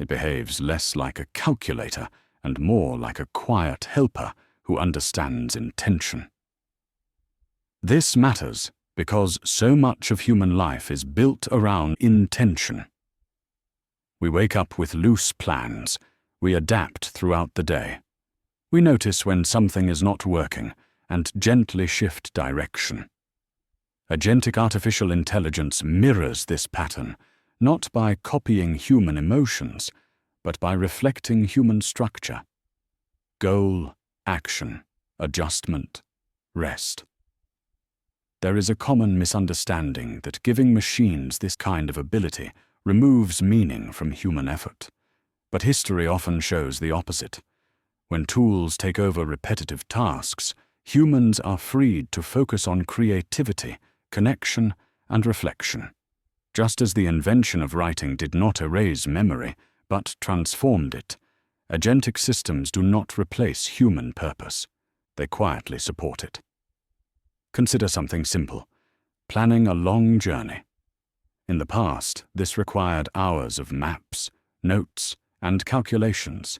S1: it behaves less like a calculator and more like a quiet helper who understands intention. This matters because so much of human life is built around intention. We wake up with loose plans. We adapt throughout the day. We notice when something is not working and gently shift direction. Agentic artificial intelligence mirrors this pattern, not by copying human emotions, but by reflecting human structure. Goal, action, adjustment, rest. There is a common misunderstanding that giving machines this kind of ability removes meaning from human effort. But history often shows the opposite. When tools take over repetitive tasks, humans are freed to focus on creativity, connection, and reflection. Just as the invention of writing did not erase memory, but transformed it, agentic systems do not replace human purpose. They quietly support it. Consider something simple: planning a long journey. In the past, this required hours of maps, notes, and calculations.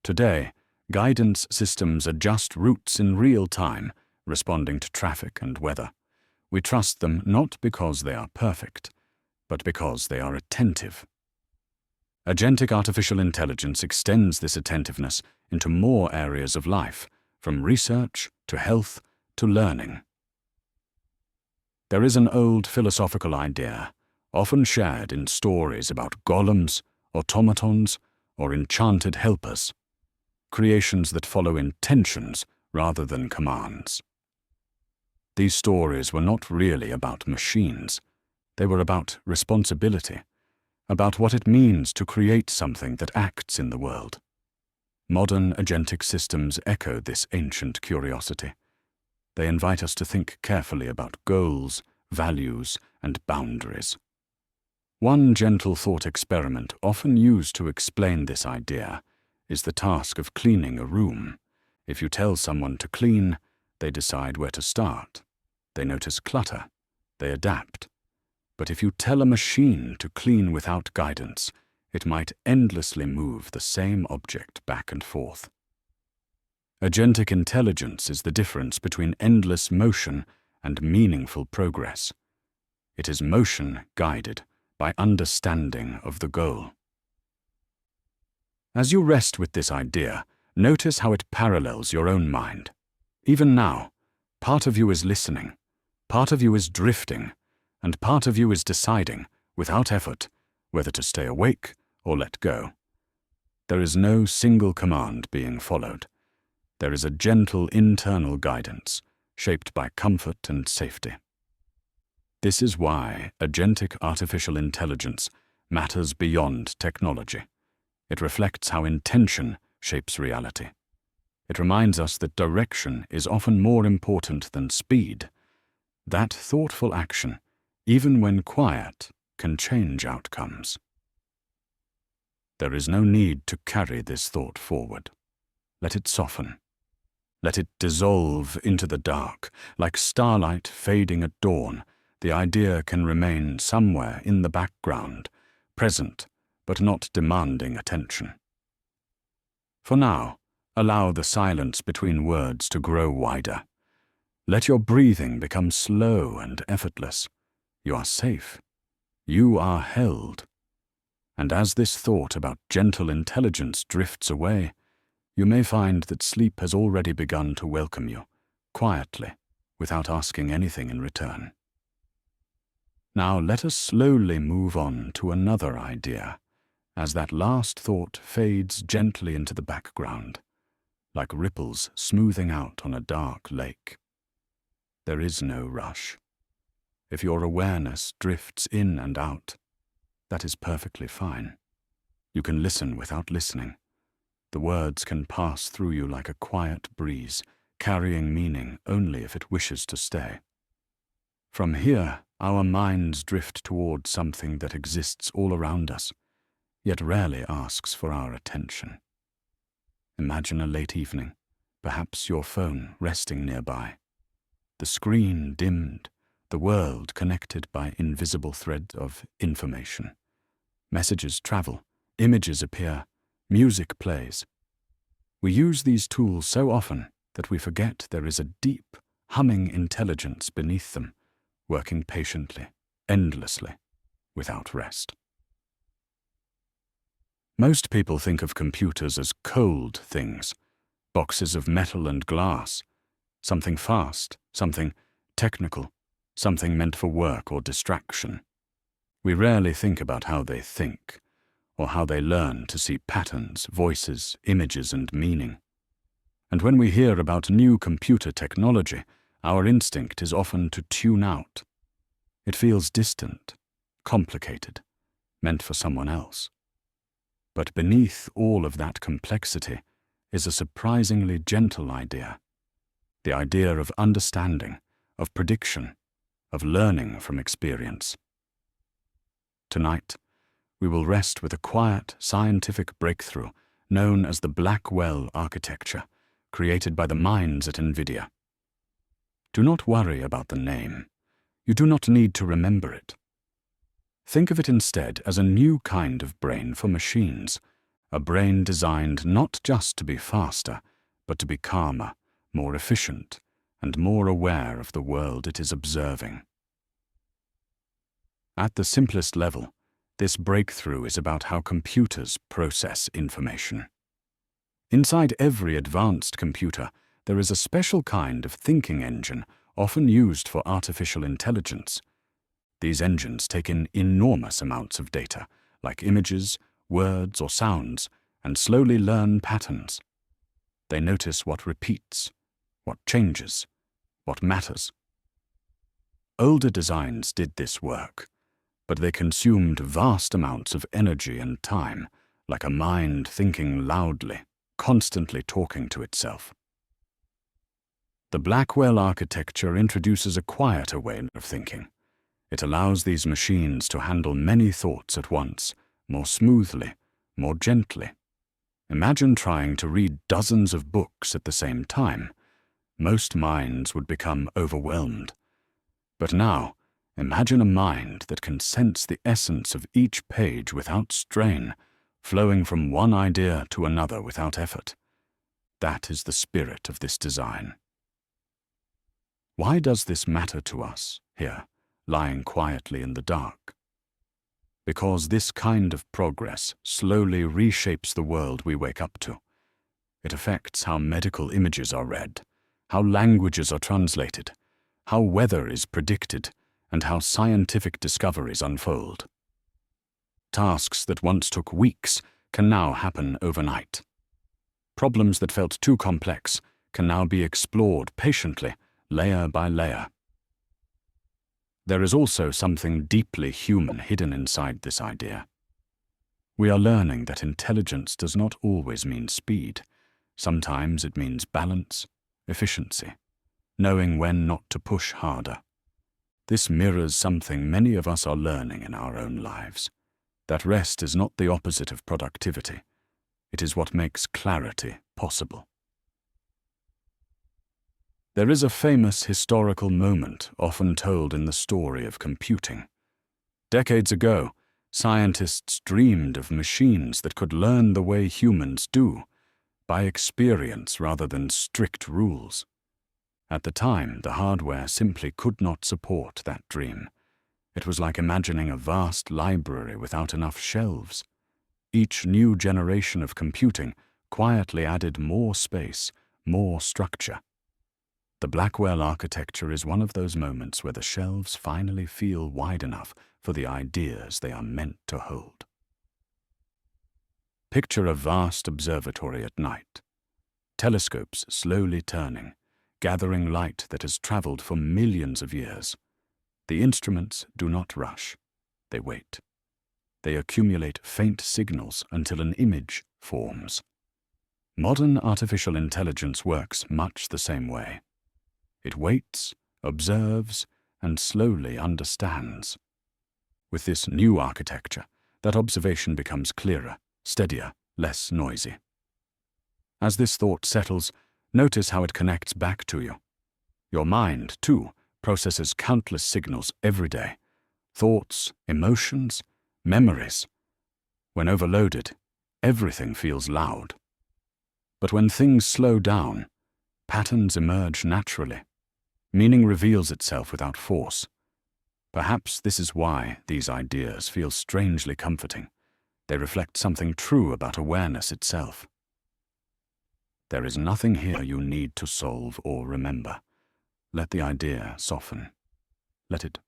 S1: Today, guidance systems adjust routes in real time, responding to traffic and weather. We trust them not because they are perfect, but because they are attentive. Agentic artificial intelligence extends this attentiveness into more areas of life, from research to health to learning. There is an old philosophical idea, often shared in stories about golems, automatons, or enchanted helpers, creations that follow intentions rather than commands. These stories were not really about machines. They were about responsibility, about what it means to create something that acts in the world. Modern agentic systems echo this ancient curiosity. They invite us to think carefully about goals, values, and boundaries. One gentle thought experiment often used to explain this idea is the task of cleaning a room. If you tell someone to clean, they decide where to start. They notice clutter. They adapt. But if you tell a machine to clean without guidance, it might endlessly move the same object back and forth. Agentic intelligence is the difference between endless motion and meaningful progress. It is motion guided by understanding of the goal. As you rest with this idea, notice how it parallels your own mind. Even now, part of you is listening, part of you is drifting, and part of you is deciding, without effort, whether to stay awake or let go. There is no single command being followed. There is a gentle internal guidance, shaped by comfort and safety. This is why agentic artificial intelligence matters beyond technology. It reflects how intention shapes reality. It reminds us that direction is often more important than speed. That thoughtful action, even when quiet, can change outcomes. There is no need to carry this thought forward. Let it soften. Let it dissolve into the dark, like starlight fading at dawn. The idea can remain somewhere in the background, present, but not demanding attention. For now, allow the silence between words to grow wider. Let your breathing become slow and effortless. You are safe. You are held. And as this thought about gentle intelligence drifts away, you may find that sleep has already begun to welcome you, quietly, without asking anything in return. Now let us slowly move on to another idea, as that last thought fades gently into the background, like ripples smoothing out on a dark lake. There is no rush. If your awareness drifts in and out, that is perfectly fine. You can listen without listening. The words can pass through you like a quiet breeze, carrying meaning only if it wishes to stay. From here, our minds drift toward something that exists all around us, yet rarely asks for our attention. Imagine a late evening, perhaps your phone resting nearby. The screen dimmed, the world connected by invisible thread of information. Messages travel, images appear, music plays. We use these tools so often that we forget there is a deep, humming intelligence beneath them, working patiently, endlessly, without rest. Most people think of computers as cold things, boxes of metal and glass, something fast, something technical, something meant for work or distraction. We rarely think about how they think, or how they learn to see patterns, voices, images, and meaning. And when we hear about new computer technology, our instinct is often to tune out. It feels distant, complicated, meant for someone else. But beneath all of that complexity is a surprisingly gentle idea. The idea of understanding, of prediction, of learning from experience. Tonight, we will rest with a quiet scientific breakthrough known as the Blackwell architecture, created by the minds at NVIDIA. Do not worry about the name. You do not need to remember it. Think of it instead as a new kind of brain for machines, a brain designed not just to be faster, but to be calmer, more efficient, and more aware of the world it is observing. At the simplest level, this breakthrough is about how computers process information. Inside every advanced computer, there is a special kind of thinking engine often used for artificial intelligence. These engines take in enormous amounts of data, like images, words, or sounds, and slowly learn patterns. They notice what repeats, what changes, what matters. Older designs did this work, but they consumed vast amounts of energy and time, like a mind thinking loudly, constantly talking to itself. The Blackwell architecture introduces a quieter way of thinking. It allows these machines to handle many thoughts at once, more smoothly, more gently. Imagine trying to read dozens of books at the same time. Most minds would become overwhelmed. But now, imagine a mind that can sense the essence of each page without strain, flowing from one idea to another without effort. That is the spirit of this design. Why does this matter to us here, lying quietly in the dark? Because this kind of progress slowly reshapes the world we wake up to. It affects how medical images are read, how languages are translated, how weather is predicted, and how scientific discoveries unfold. Tasks that once took weeks can now happen overnight. Problems that felt too complex can now be explored patiently, layer by layer. There is also something deeply human hidden inside this idea. We are learning that intelligence does not always mean speed. Sometimes it means balance, efficiency, knowing when not to push harder. This mirrors something many of us are learning in our own lives. That rest is not the opposite of productivity. It is what makes clarity possible. There is a famous historical moment often told in the story of computing. Decades ago, scientists dreamed of machines that could learn the way humans do, by experience rather than strict rules. At the time, the hardware simply could not support that dream. It was like imagining a vast library without enough shelves. Each new generation of computing quietly added more space, more structure. The Blackwell architecture is one of those moments where the shelves finally feel wide enough for the ideas they are meant to hold. Picture a vast observatory at night. Telescopes slowly turning, gathering light that has traveled for millions of years. The instruments do not rush. They wait. They accumulate faint signals until an image forms. Modern artificial intelligence works much the same way. It waits, observes, and slowly understands. With this new architecture, that observation becomes clearer, steadier, less noisy. As this thought settles, notice how it connects back to you. Your mind, too, processes countless signals every day. Thoughts, emotions, memories. When overloaded, everything feels loud. But when things slow down, patterns emerge naturally. Meaning reveals itself without force. Perhaps this is why these ideas feel strangely comforting. They reflect something true about awareness itself. There is nothing here you need to solve or remember. Let the idea soften. Let it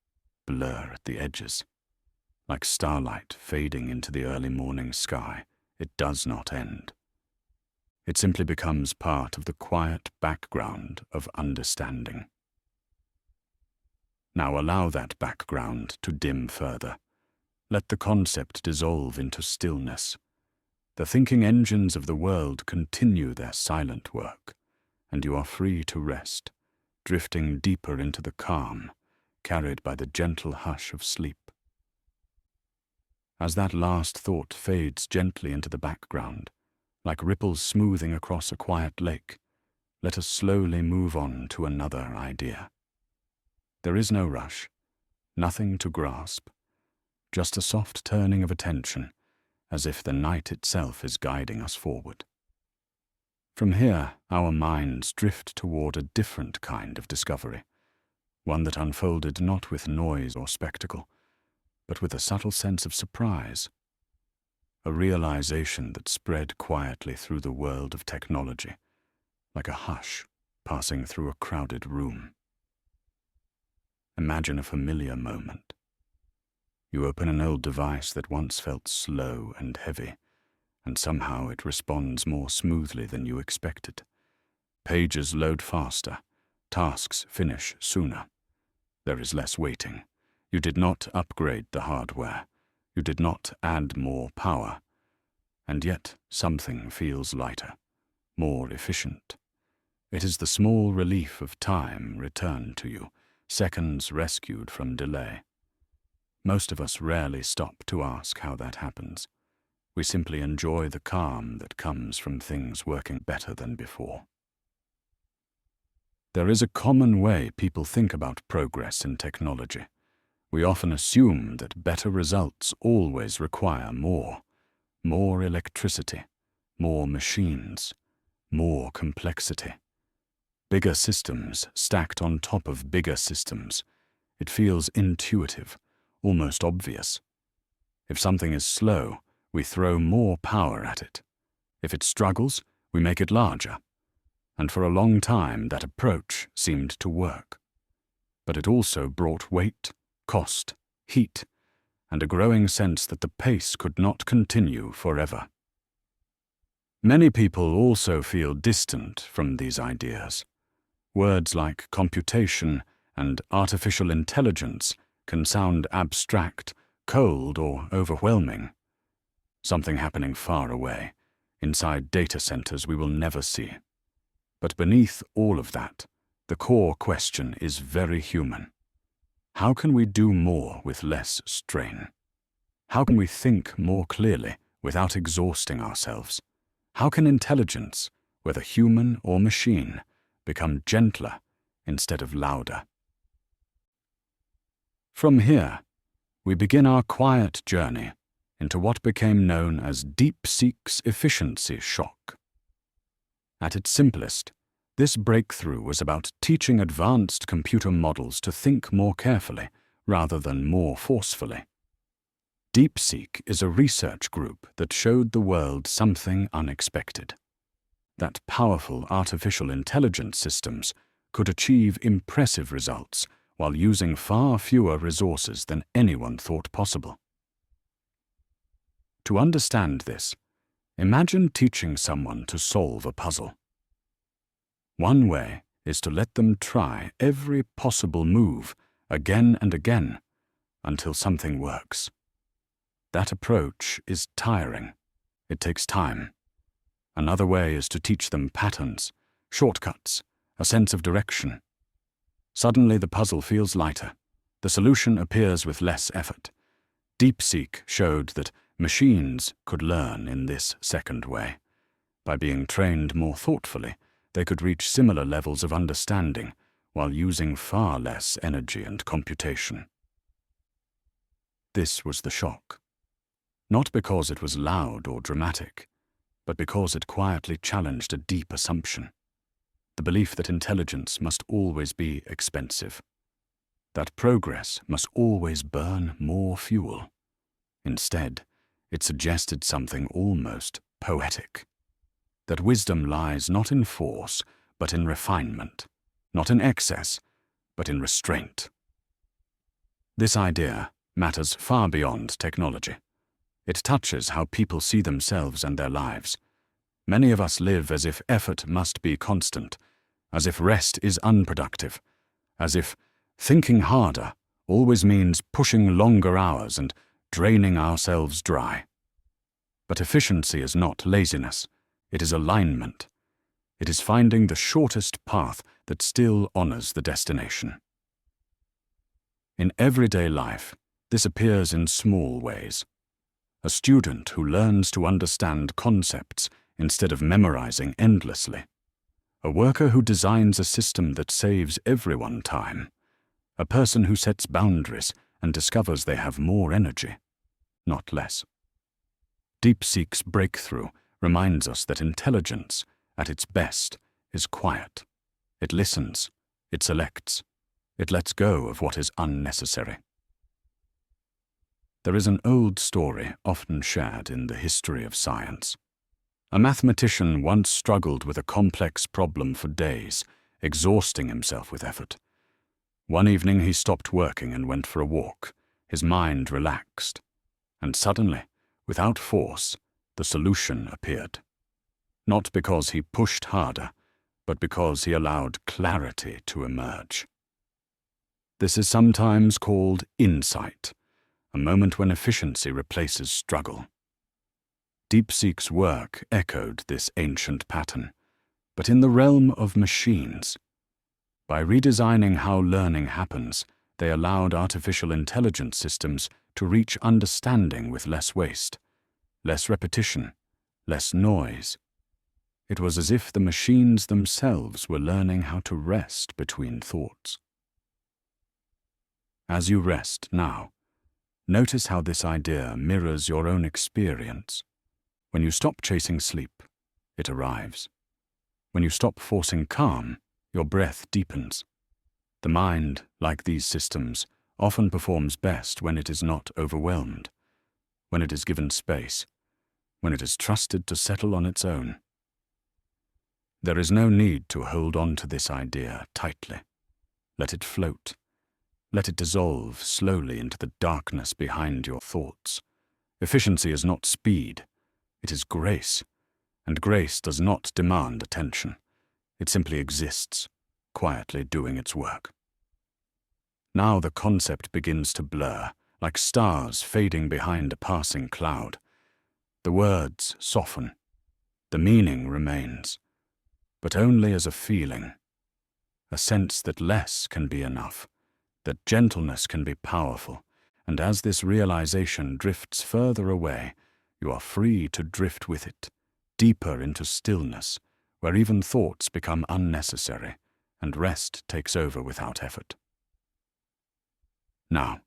S1: blur at the edges. Like starlight fading into the early morning sky, it does not end. It simply becomes part of the quiet background of understanding. Now allow that background to dim further. Let the concept dissolve into stillness. The thinking engines of the world continue their silent work, and you are free to rest, drifting deeper into the calm, carried by the gentle hush of sleep. As that last thought fades gently into the background, like ripples smoothing across a quiet lake, let us slowly move on to another idea. There is no rush, nothing to grasp, just a soft turning of attention, as if the night itself is guiding us forward. From here, our minds drift toward a different kind of discovery, one that unfolded not with noise or spectacle, but with a subtle sense of surprise, a realization that spread quietly through the world of technology, like a hush passing through a crowded room. Imagine a familiar moment. You open an old device that once felt slow and heavy, and somehow it responds more smoothly than you expected. Pages load faster, tasks finish sooner. There is less waiting. You did not upgrade the hardware. You did not add more power. And yet something feels lighter, more efficient. It is the small relief of time returned to you, seconds rescued from delay. Most of us rarely stop to ask how that happens. We simply enjoy the calm that comes from things working better than before. There is a common way people think about progress in technology. We often assume that better results always require more electricity, more machines, more complexity. Bigger systems stacked on top of bigger systems. It feels intuitive, almost obvious. If something is slow, we throw more power at it. If it struggles, we make it larger. And for a long time, that approach seemed to work. But it also brought weight, cost, heat, and a growing sense that the pace could not continue forever. Many people also feel distant from these ideas. Words like computation and artificial intelligence can sound abstract, cold, or overwhelming. Something happening far away, inside data centers we will never see. But beneath all of that, the core question is very human. How can we do more with less strain? How can we think more clearly without exhausting ourselves? How can intelligence, whether human or machine, become gentler instead of louder? From here, we begin our quiet journey into what became known as DeepSeek's efficiency shock. At its simplest, this breakthrough was about teaching advanced computer models to think more carefully rather than more forcefully. DeepSeek is a research group that showed the world something unexpected: that powerful artificial intelligence systems could achieve impressive results while using far fewer resources than anyone thought possible. To understand this, imagine teaching someone to solve a puzzle. One way is to let them try every possible move again and again until something works. That approach is tiring. It takes time. Another way is to teach them patterns, shortcuts, a sense of direction. Suddenly the puzzle feels lighter. The solution appears with less effort. DeepSeek showed that machines could learn in this second way. By being trained more thoughtfully, they could reach similar levels of understanding while using far less energy and computation. This was the shock. Not because it was loud or dramatic, but because it quietly challenged a deep assumption: the belief that intelligence must always be expensive, that progress must always burn more fuel. Instead, it suggested something almost poetic: that wisdom lies not in force, but in refinement, not in excess, but in restraint. This idea matters far beyond technology. It touches how people see themselves and their lives. Many of us live as if effort must be constant, as if rest is unproductive, as if thinking harder always means pushing longer hours and draining ourselves dry. But efficiency is not laziness. It is alignment. It is finding the shortest path that still honors the destination. In everyday life, this appears in small ways. A student who learns to understand concepts instead of memorizing endlessly. A worker who designs a system that saves everyone time. A person who sets boundaries and discovers they have more energy, not less. DeepSeek's breakthrough reminds us that intelligence, at its best, is quiet. It listens, it selects, it lets go of what is unnecessary. There is an old story often shared in the history of science. A mathematician once struggled with a complex problem for days, exhausting himself with effort. One evening he stopped working and went for a walk. His mind relaxed, and suddenly, without force, the solution appeared. Not because he pushed harder, but because he allowed clarity to emerge. This is sometimes called insight, a moment when efficiency replaces struggle. DeepSeek's work echoed this ancient pattern, but in the realm of machines. By redesigning how learning happens, they allowed artificial intelligence systems to reach understanding with less waste, less repetition, less noise. It was as if the machines themselves were learning how to rest between thoughts. As you rest now, notice how this idea mirrors your own experience. When you stop chasing sleep, it arrives. When you stop forcing calm, your breath deepens. The mind, like these systems, often performs best when it is not overwhelmed, when it is given space, when it is trusted to settle on its own. There is no need to hold on to this idea tightly. Let it float. Let it dissolve slowly into the darkness behind your thoughts. Efficiency is not speed. It is grace, and grace does not demand attention. It simply exists, quietly doing its work. Now the concept begins to blur, like stars fading behind a passing cloud. The words soften. The meaning remains, but only as a feeling, a sense that less can be enough, that gentleness can be powerful, and as this realization drifts further away, you are free to drift with it, deeper into stillness, where even thoughts become unnecessary, and rest takes over without effort. Now,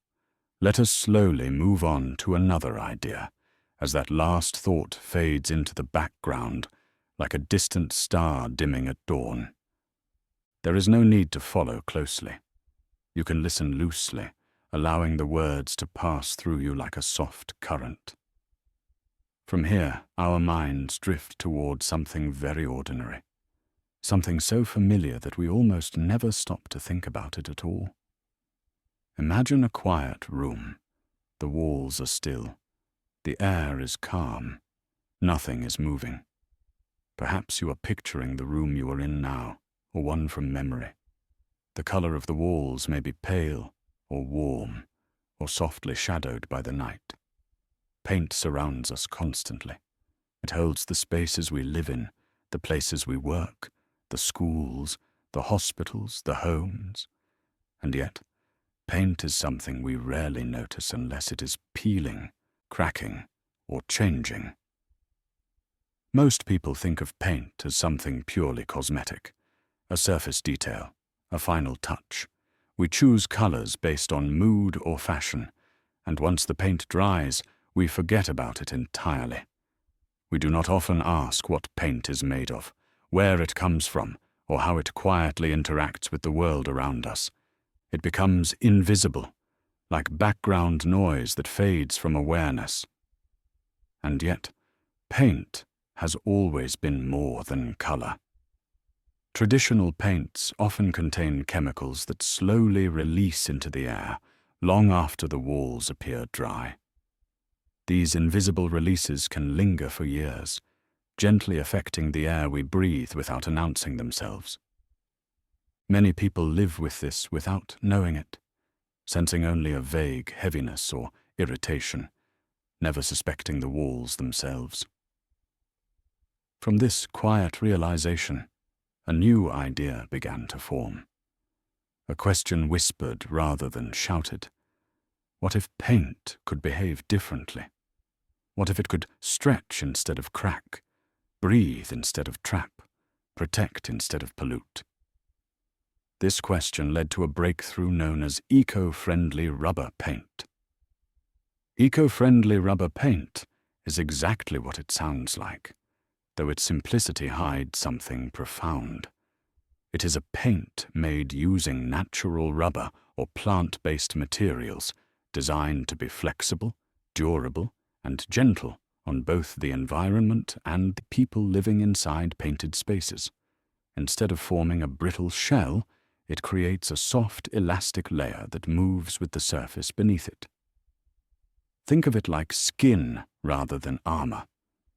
S1: let us slowly move on to another idea, as that last thought fades into the background like a distant star dimming at dawn. There is no need to follow closely. You can listen loosely, allowing the words to pass through you like a soft current. From here, our minds drift toward something very ordinary, something so familiar that we almost never stop to think about it at all. Imagine a quiet room. The walls are still. The air is calm. Nothing is moving. Perhaps you are picturing the room you are in now, or one from memory. The color of the walls may be pale, or warm, or softly shadowed by the night. Paint surrounds us constantly. It holds the spaces we live in, the places we work, the schools, the hospitals, the homes. And yet, paint is something we rarely notice unless it is peeling, cracking, or changing. Most people think of paint as something purely cosmetic, a surface detail, a final touch. We choose colors based on mood or fashion, and once the paint dries, we forget about it entirely. We do not often ask what paint is made of, where it comes from, or how it quietly interacts with the world around us. It becomes invisible, like background noise that fades from awareness. And yet, paint has always been more than color. Traditional paints often contain chemicals that slowly release into the air long after the walls appear dry. These invisible releases can linger for years, gently affecting the air we breathe without announcing themselves. Many people live with this without knowing it, sensing only a vague heaviness or irritation, never suspecting the walls themselves. From this quiet realization, a new idea began to form. A question whispered rather than shouted. What if paint could behave differently? What if it could stretch instead of crack, breathe instead of trap, protect instead of pollute? This question led to a breakthrough known as eco-friendly rubber paint. Eco-friendly rubber paint is exactly what it sounds like, though its simplicity hides something profound. It is a paint made using natural rubber or plant-based materials designed to be flexible, durable, and gentle on both the environment and the people living inside painted spaces. Instead of forming a brittle shell, it creates a soft, elastic layer that moves with the surface beneath it. Think of it like skin rather than armor.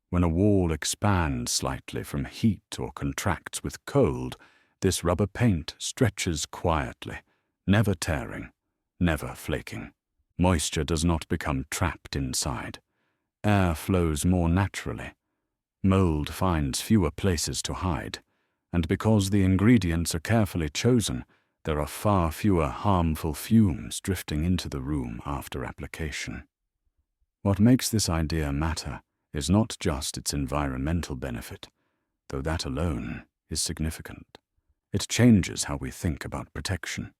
S1: When a wall expands slightly from heat or contracts with cold, this rubber paint stretches quietly, never tearing, never flaking. Moisture does not become trapped inside. Air flows more naturally. Mold finds fewer places to hide. And because the ingredients are carefully chosen, there are far fewer harmful fumes drifting into the room after application. What makes this idea matter is not just its environmental benefit, though that alone is significant. It changes how we think about protection.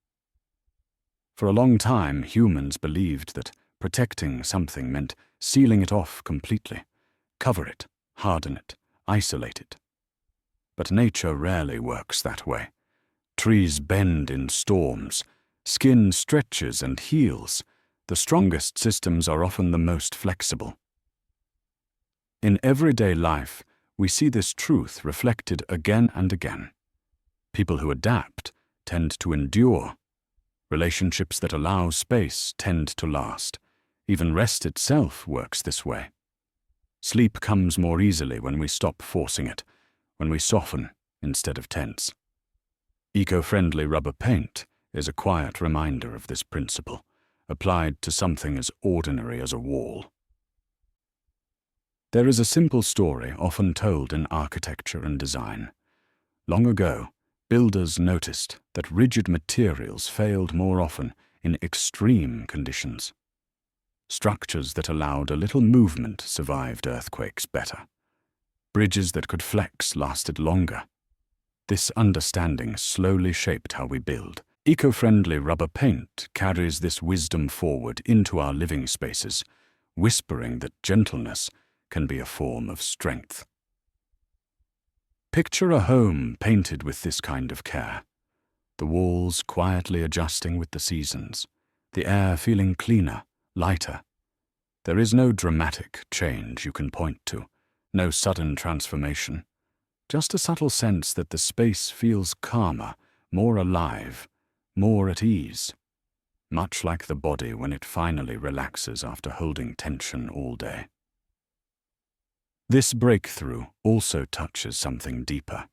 S1: For a long time, humans believed that protecting something meant sealing it off completely, cover it, harden it, isolate it. But nature rarely works that way. Trees bend in storms, skin stretches and heals. The strongest systems are often the most flexible. In everyday life, we see this truth reflected again and again. People who adapt tend to endure. Relationships that allow space tend to last. Even rest itself works this way. Sleep comes more easily when we stop forcing it, when we soften instead of tense. Eco-friendly rubber paint is a quiet reminder of this principle, applied to something as ordinary as a wall. There is a simple story often told in architecture and design. Long ago, builders noticed that rigid materials failed more often in extreme conditions. Structures that allowed a little movement survived earthquakes better. Bridges that could flex lasted longer. This understanding slowly shaped how we build. Eco-friendly rubber paint carries this wisdom forward into our living spaces, whispering that gentleness can be a form of strength. Picture a home painted with this kind of care. The walls quietly adjusting with the seasons, the air feeling cleaner, lighter. There is no dramatic change you can point to. No sudden transformation, just a subtle sense that the space feels calmer, more alive, more at ease, much like the body when it finally relaxes after holding tension all day. This breakthrough also touches something deeper.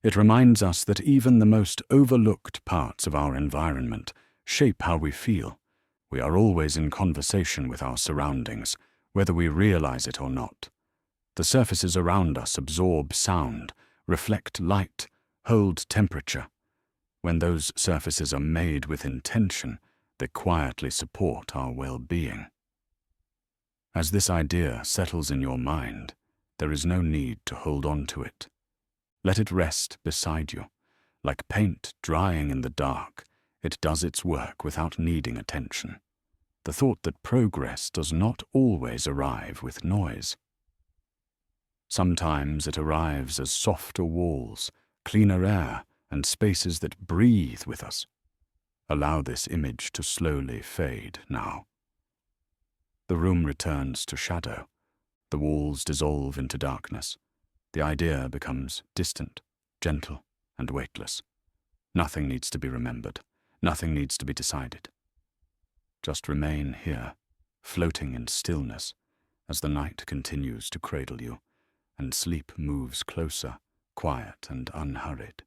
S1: It reminds us that even the most overlooked parts of our environment shape how we feel. We are always in conversation with our surroundings, whether we realize it or not. The surfaces around us absorb sound, reflect light, hold temperature. When those surfaces are made with intention, they quietly support our well-being. As this idea settles in your mind, there is no need to hold on to it. Let it rest beside you. Like paint drying in the dark, it does its work without needing attention. The thought that progress does not always arrive with noise. Sometimes it arrives as softer walls, cleaner air, and spaces that breathe with us. Allow this image to slowly fade now. The room returns to shadow. The walls dissolve into darkness. The idea becomes distant, gentle, and weightless. Nothing needs to be remembered. Nothing needs to be decided. Just remain here, floating in stillness, as the night continues to cradle you, and sleep moves closer, quiet and unhurried.